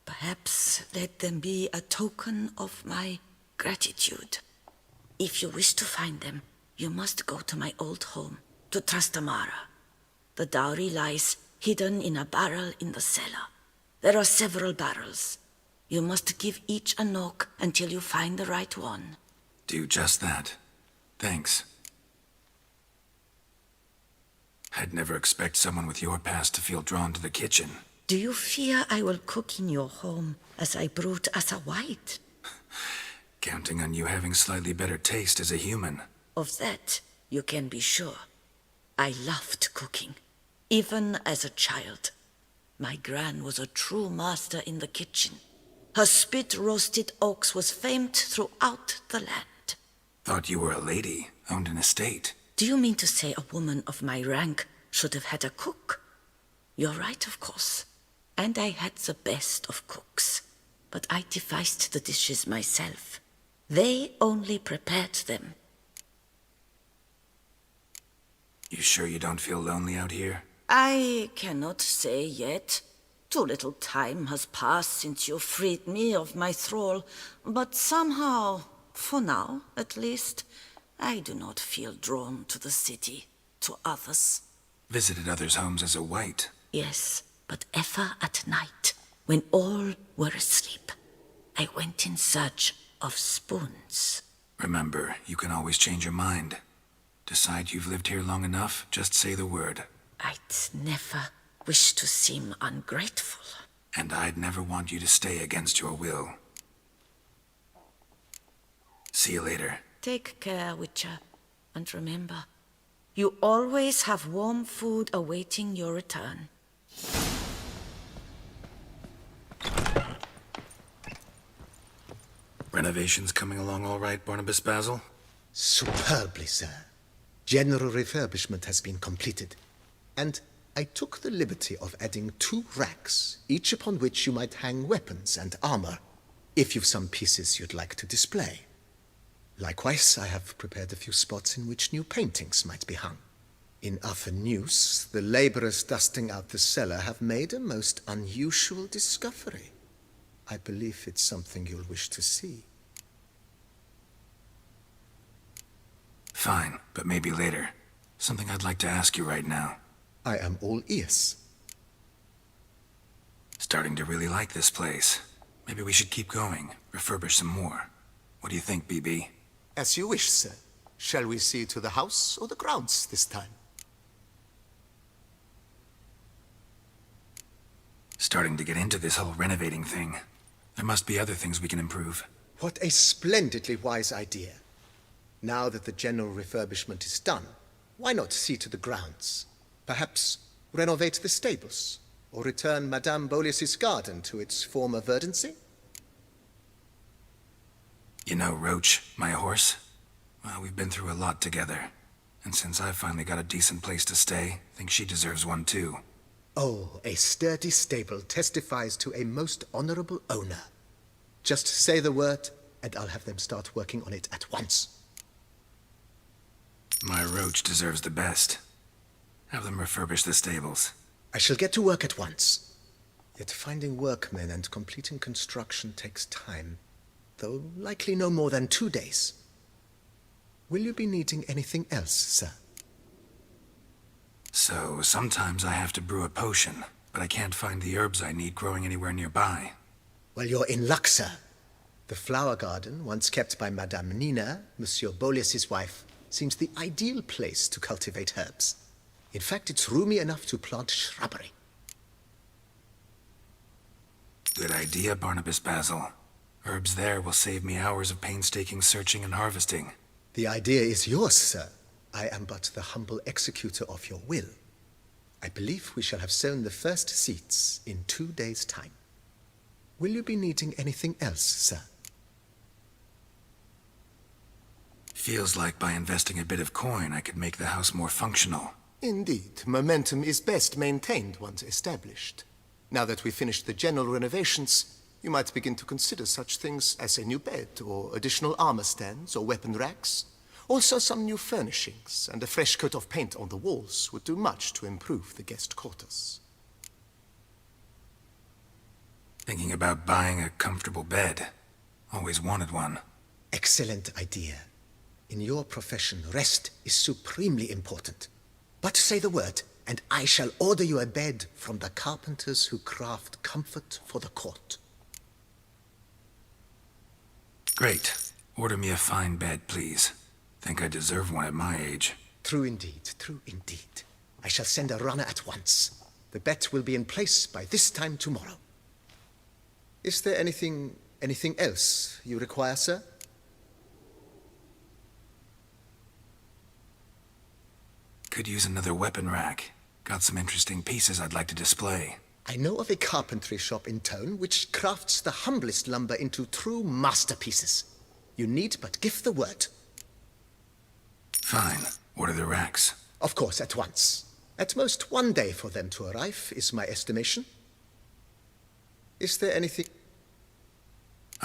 perhaps let them be a token of my gratitude. If you wish to find them, you must go to my old home, to Trastamara. The dowry lies hidden in a barrel in the cellar. There are several barrels. You must give each a knock until you find the right one. Do just that. Thanks. I'd never expect someone with your past to feel drawn to the kitchen. Do you fear I will cook in your home as I brewed as a white? Counting on you having slightly better taste as a human. Of that, you can be sure. I loved cooking, even as a child. My gran was a true master in the kitchen. Her spit-roasted oaks was famed throughout the land. Thought you were a lady, owned an estate. Do you mean to say a woman of my rank should have had a cook? You're right, of course. And I had the best of cooks. But I devised the dishes myself. They only prepared them. You sure you don't feel lonely out here? I cannot say yet. Too little time has passed since you freed me of my thrall. But somehow, for now at least, I do not feel drawn to the city, to others. Visited others' homes as a white. Yes, but ever at night, when all were asleep, I went in search of spoons. Remember, you can always change your mind. Decide you've lived here long enough, just say the word. I'd never wish to seem ungrateful. And I'd never want you to stay against your will. See you later. Take care, Witcher. And remember, you always have warm food awaiting your return. Renovations coming along all right, Barnabas Basil? Superbly, sir. General refurbishment has been completed. And I took the liberty of adding 2 racks, each upon which you might hang weapons and armor, if you've some pieces you'd like to display. Likewise, I have prepared a few spots in which new paintings might be hung. In other news, the laborers dusting out the cellar have made a most unusual discovery. I believe it's something you'll wish to see. Fine, but maybe later. Something I'd like to ask you right now. I am all ears. Starting to really like this place. Maybe we should keep going, refurbish some more. What do you think, BB? As you wish, sir. Shall we see to the house or the grounds this time? Starting to get into this whole renovating thing. There must be other things we can improve. What a splendidly wise idea. Now that the general refurbishment is done, why not see to the grounds? Perhaps renovate the stables, or return Madame Boleus's garden to its former verdancy? You know Roach, my horse? Well, we've been through a lot together. And since I've finally got a decent place to stay, I think she deserves one too. Oh, a sturdy stable testifies to a most honorable owner. Just say the word, and I'll have them start working on it at once. My Roach deserves the best. Have them refurbish the stables. I shall get to work at once. Yet finding workmen and completing construction takes time, though likely no more than 2 days. Will you be needing anything else, sir? So, sometimes I have to brew a potion, but I can't find the herbs I need growing anywhere nearby. Well, you're in luck, sir. The flower garden, once kept by Madame Nina, Monsieur Boleus's wife, seems the ideal place to cultivate herbs. In fact, it's roomy enough to plant shrubbery. Good idea, Barnabas Basil. Herbs there will save me hours of painstaking searching and harvesting. The idea is yours, sir. I am but the humble executor of your will. I believe we shall have sown the first seeds in 2 days' time. Will you be needing anything else, sir? Feels like by investing a bit of coin, I could make the house more functional. Indeed, momentum is best maintained once established. Now that we've finished the general renovations, you might begin to consider such things as a new bed, or additional armor stands, or weapon racks. Also, some new furnishings and a fresh coat of paint on the walls would do much to improve the guest quarters. Thinking about buying a comfortable bed. Always wanted one. Excellent idea. In your profession, rest is supremely important. But say the word, and I shall order you a bed from the carpenters who craft comfort for the court. Great. Order me a fine bed, please. Think I deserve one at my age. True indeed, true indeed. I shall send a runner at once. The bet will be in place by this time tomorrow. Is there anything else you require, sir? Could use another weapon rack. Got some interesting pieces I'd like to display. I know of a carpentry shop in town which crafts the humblest lumber into true masterpieces. You need but give the word. Fine. Order the racks. Of course, at once. At most 1 day for them to arrive, is my estimation. Is there anything...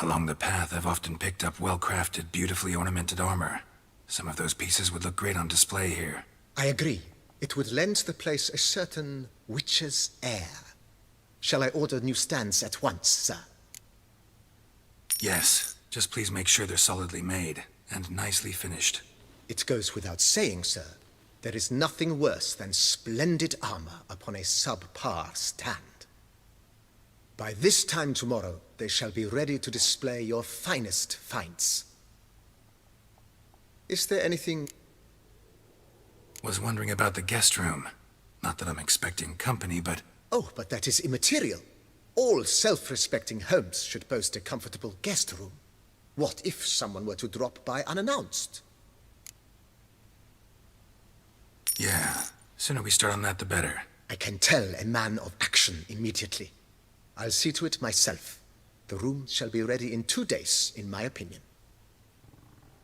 Along the path, I've often picked up well-crafted, beautifully ornamented armor. Some of those pieces would look great on display here. I agree. It would lend the place a certain witch's air. Shall I order new stands at once, sir? Yes. Just please make sure they're solidly made and nicely finished. It goes without saying, sir. There is nothing worse than splendid armor upon a subpar stand. By this time tomorrow, they shall be ready to display your finest finds. Is there anything... Was wondering about the guest room. Not that I'm expecting company, but... Oh, but that is immaterial. All self-respecting homes should boast a comfortable guest room. What if someone were to drop by unannounced? Yeah, sooner we start on that the better. I can tell a man of action immediately. I'll see to it myself. The room shall be ready in 2 days, in my opinion.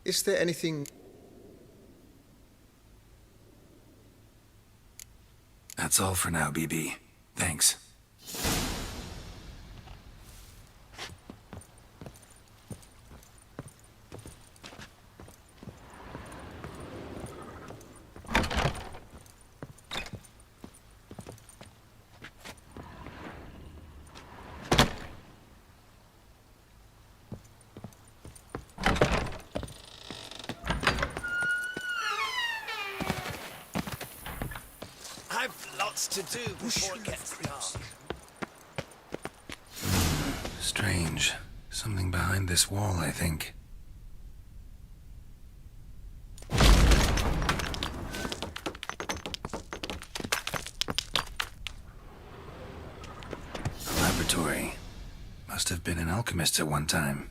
Is there anything... That's all for now, BB. Thanks. I've lots to do before it gets dark. Strange. Something behind this wall, I think. A laboratory. Must have been an alchemist at one time.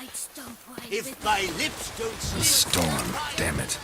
I'd stomp right If my lips don't A storm, damn it.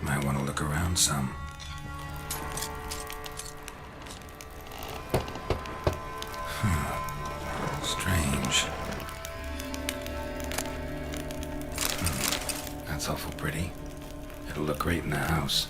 Might want to look around some. Strange. That's awful pretty. It'll look great in the house.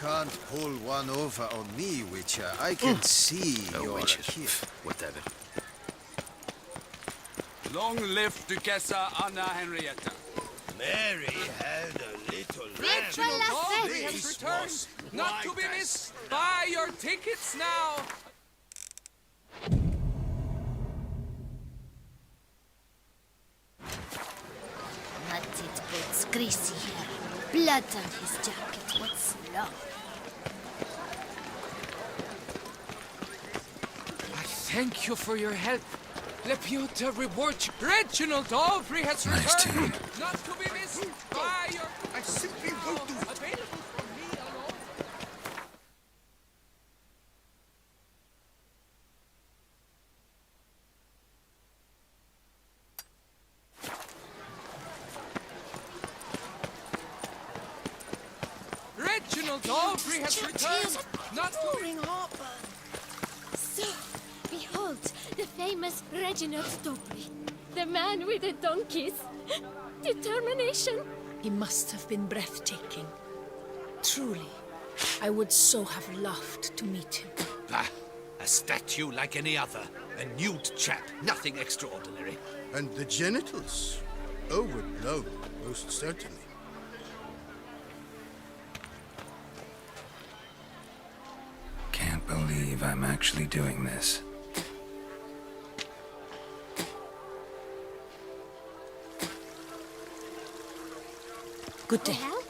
Can't pull one over on me, Witcher. I can see you're a kid. Whatever. Long live Duchessa Anna Henrietta. Mary had a little Reginald Aubrey has returned, not to be missed. Buy your tickets now. Mutted boots, greasy hair, blood on his jacket. What's love? I thank you for your help. Lepiota rewards you. Reginald Aubrey has Nice returned, tune. not to be missed. Buy your I simply won't do it. available from me alone. Reginald Aubrey has returned, not to be So, behold, the famous Reginald Aubrey, the man with the donkeys. Determination. He must have been breathtaking. Truly, I would so have loved to meet him. Bah, a statue like any other. A nude chap, nothing extraordinary. And the genitals? Overblown, most certainly. Can't believe I'm actually doing this. Good day. Well,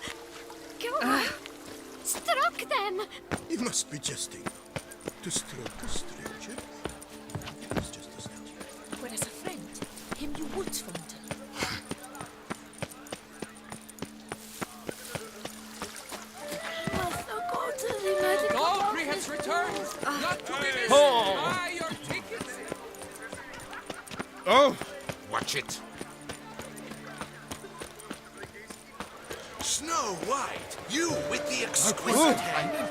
go on. Struck them. You must be jesting. To stroke a stranger? It was just a statue. Whereas a friend, him you would find. Aubrey has returned, not to be missed. Oh. Buy your tickets. Oh, Watch it. Snow White, you with the exquisite hand.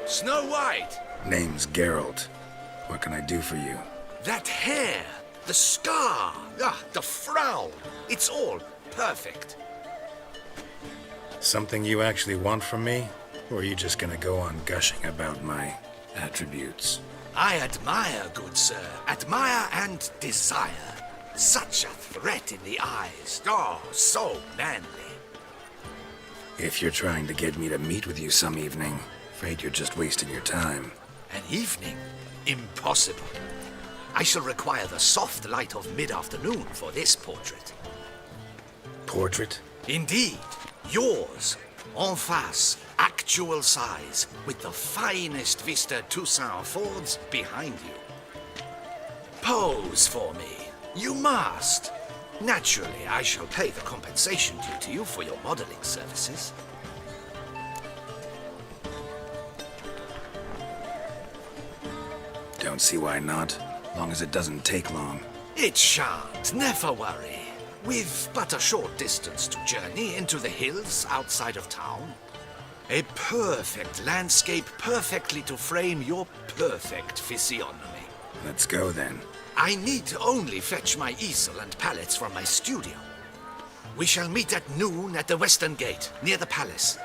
Snow White, Name's Geralt. What can I do for you? that hair, the scar, the frown, it's all perfect. Something you actually want from me? Or are you just gonna go on gushing about my attributes? I admire, good sir, admire and desire. Such a threat in the eyes, oh, so manly. If you're trying to get me to meet with you some evening, afraid you're just wasting your time. An evening? Impossible. I shall require the soft light of mid-afternoon for this portrait. Portrait? Indeed, yours, en face, actual size, with the finest Vista Toussaint Fords behind you. Pose for me. You must. Naturally, I shall pay the compensation due to you for your modeling services. Don't see why not, long as it doesn't take long. It shan't, never worry. We've but a short distance to journey into the hills outside of town. A perfect landscape perfectly to frame your perfect physiognomy. Let's go then. I need only fetch my easel and palettes from my studio. We shall meet at noon at the western gate, near the palace.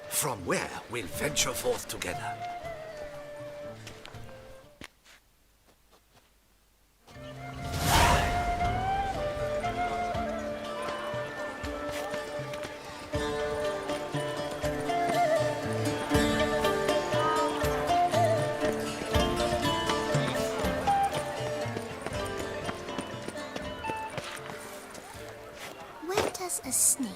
From where we'll venture forth together. Where does a snake?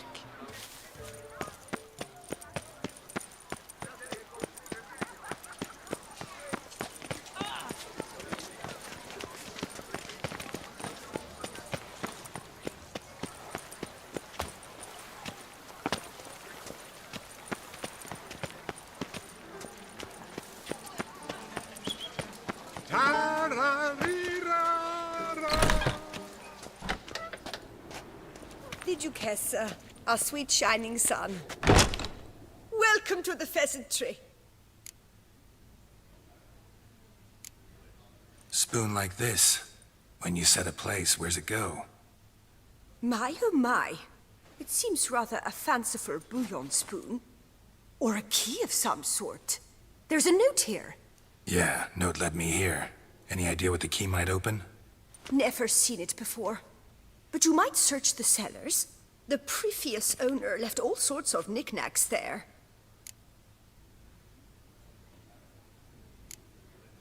Did you guess, our sweet shining sun? Welcome to the pheasantry. Spoon like this. When you set a place, where's it go? My, oh my. It seems rather a fanciful bouillon spoon. Or a key of some sort. There's a note here. Yeah, note led me here. Any idea what the key might open? Never seen it before. But you might search the cellars. The previous owner left all sorts of knickknacks there.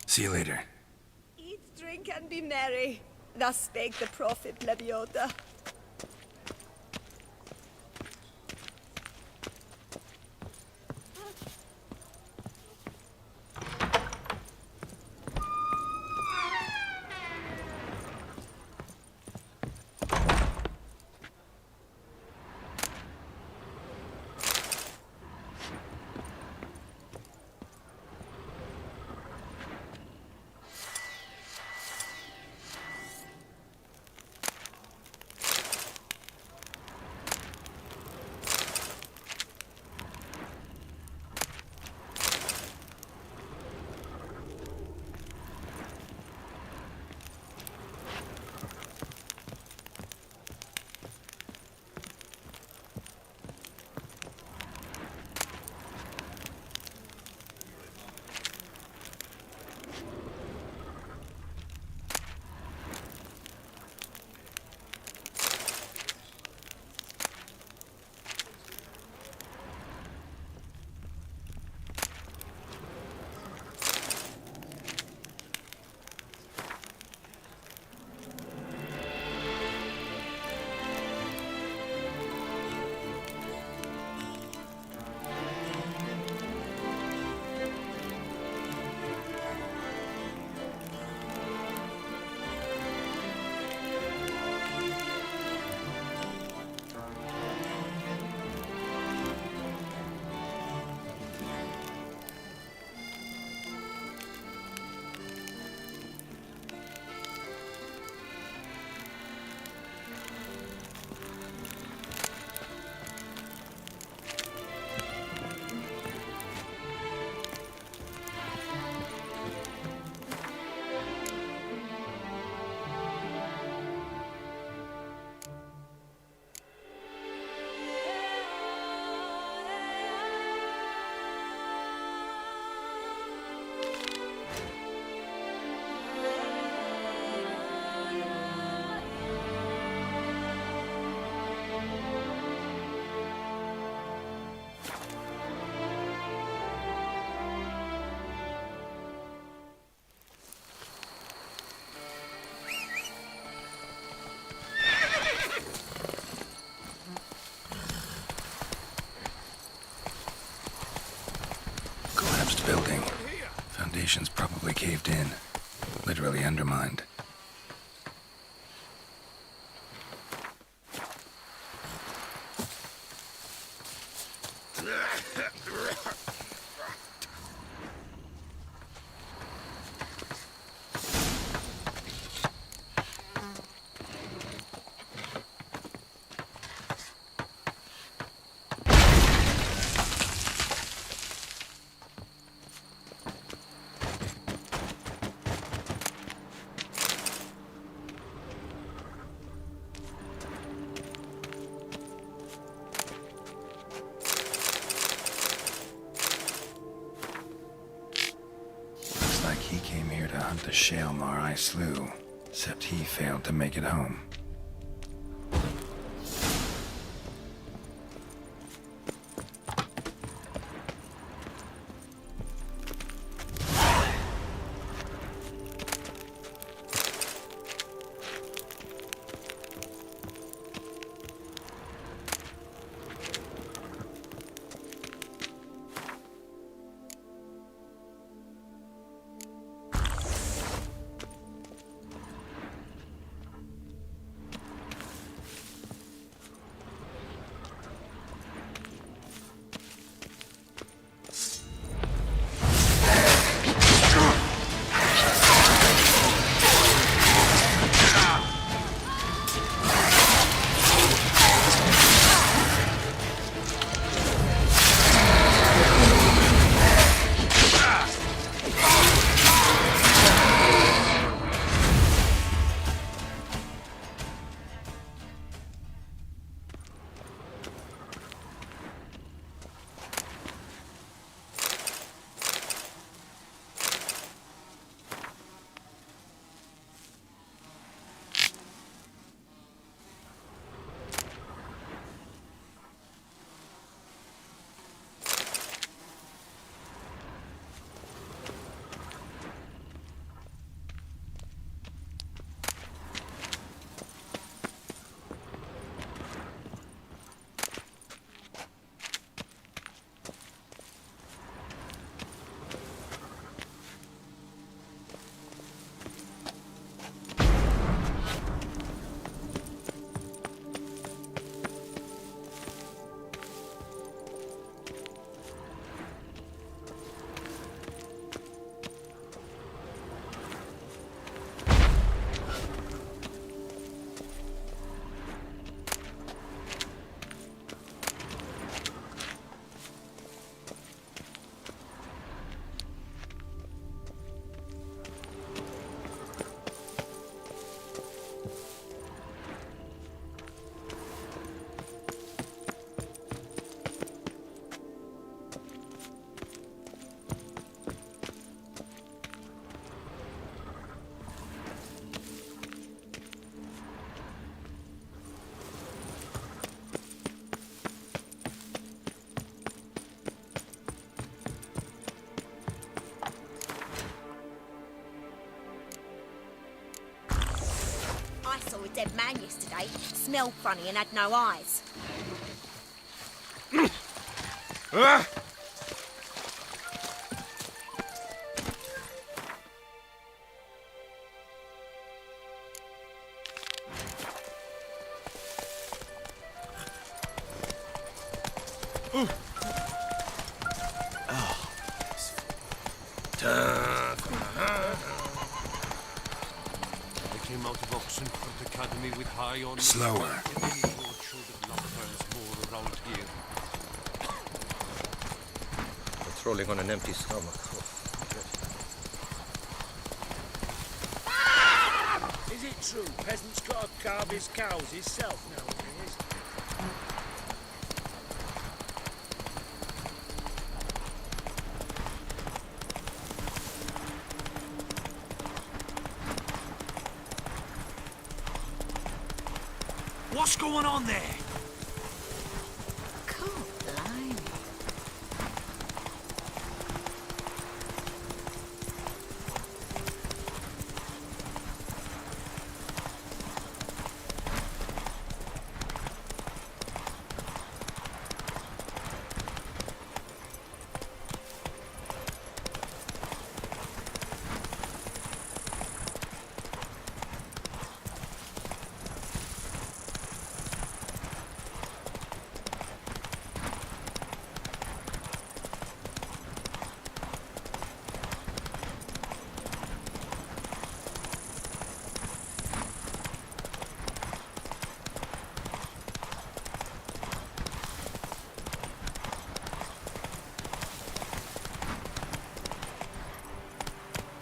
See you later. Eat, drink, and be merry. Thus spake the prophet Leviota. Building. Foundation's probably caved in. Literally undermined. He came here to hunt the Shaelmar I slew, except he failed to make it home. dead man yesterday. Smelled funny and had no eyes. I came out of Oxenford Academy with high on. Slower. Patrolling on an empty stomach. Is it true peasants gotta carve his cows himself nowadays? What's going on there?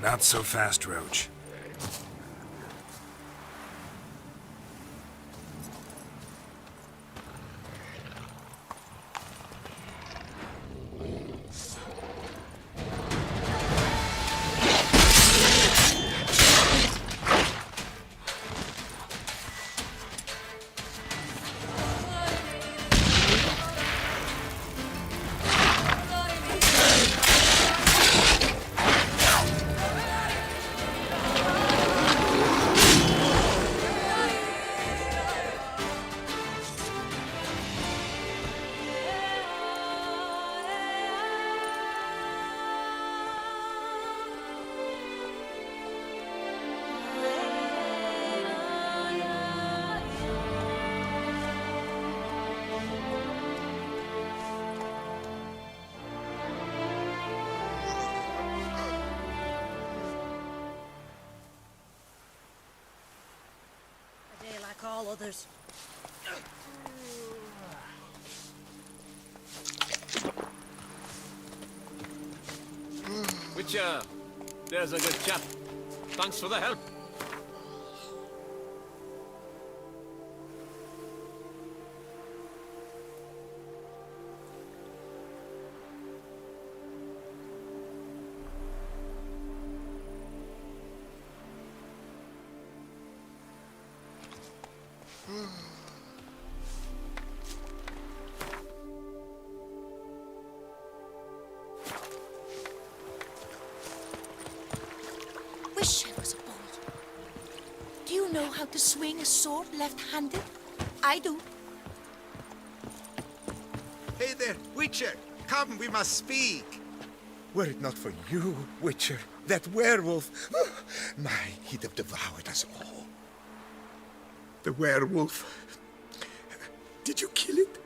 Not so fast, Roach. Like all others. Witcher, there's a good chap. Thanks for the help. Wish I was a boy. Do you know how to swing a sword left-handed? I do. Hey there, Witcher! Come, we must speak! Were it not for you, Witcher, that werewolf, he'd have devoured us all. The werewolf. Did you kill it?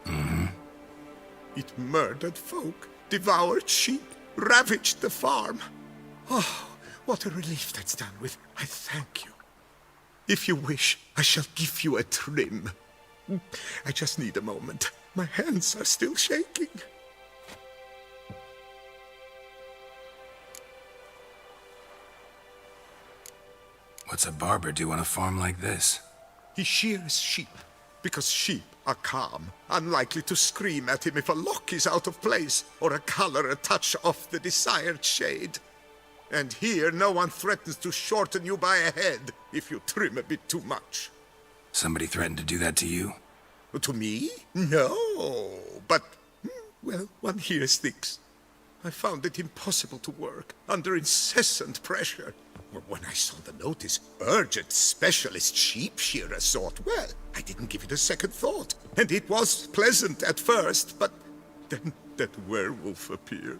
Mm-hmm. It murdered folk, devoured sheep, ravaged the farm. Oh, what a relief that's done with. I thank you. If you wish, I shall give you a trim. I just need a moment. My hands are still shaking. What's a barber do on a farm like this? He shears sheep, because sheep are calm, unlikely to scream at him if a lock is out of place or a color a touch off the desired shade. And here no one threatens to shorten you by a head if you trim a bit too much. Somebody threatened to do that to you? To me? No, but, well, one hears things. I found it impossible to work under incessant pressure. When I saw the notice, urgent specialist sheep shearer sort, well, I didn't give it a second thought. And it was pleasant at first, but then that werewolf appeared.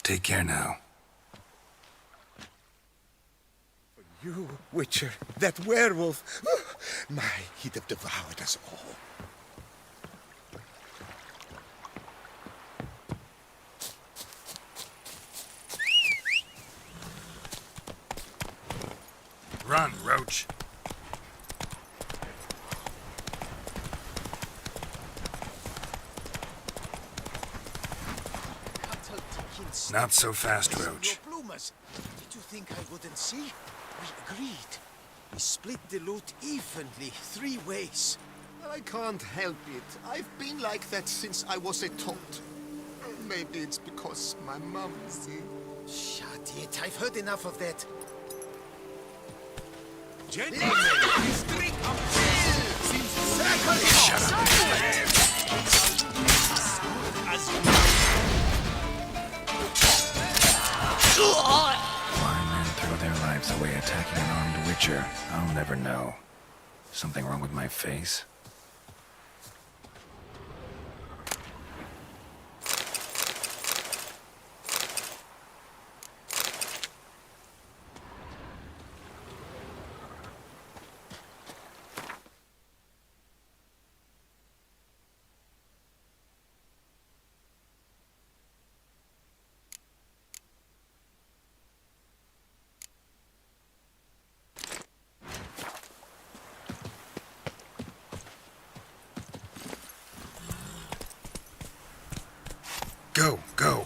Take care now. You, Witcher, that werewolf, my, he'd have devoured us all. Run, Roach. Not so fast, Roach. Did you think I wouldn't see? We agreed. We split the loot evenly, 3 ways. I can't help it. I've been like that since I was a tot. Maybe it's because my mum's... Shut it. I've heard enough of that. Gentlemen, this drink of ale seems certainly Shut as Why men throw their lives away attacking an armed Witcher? I'll never know. Something wrong with my face? Go, go.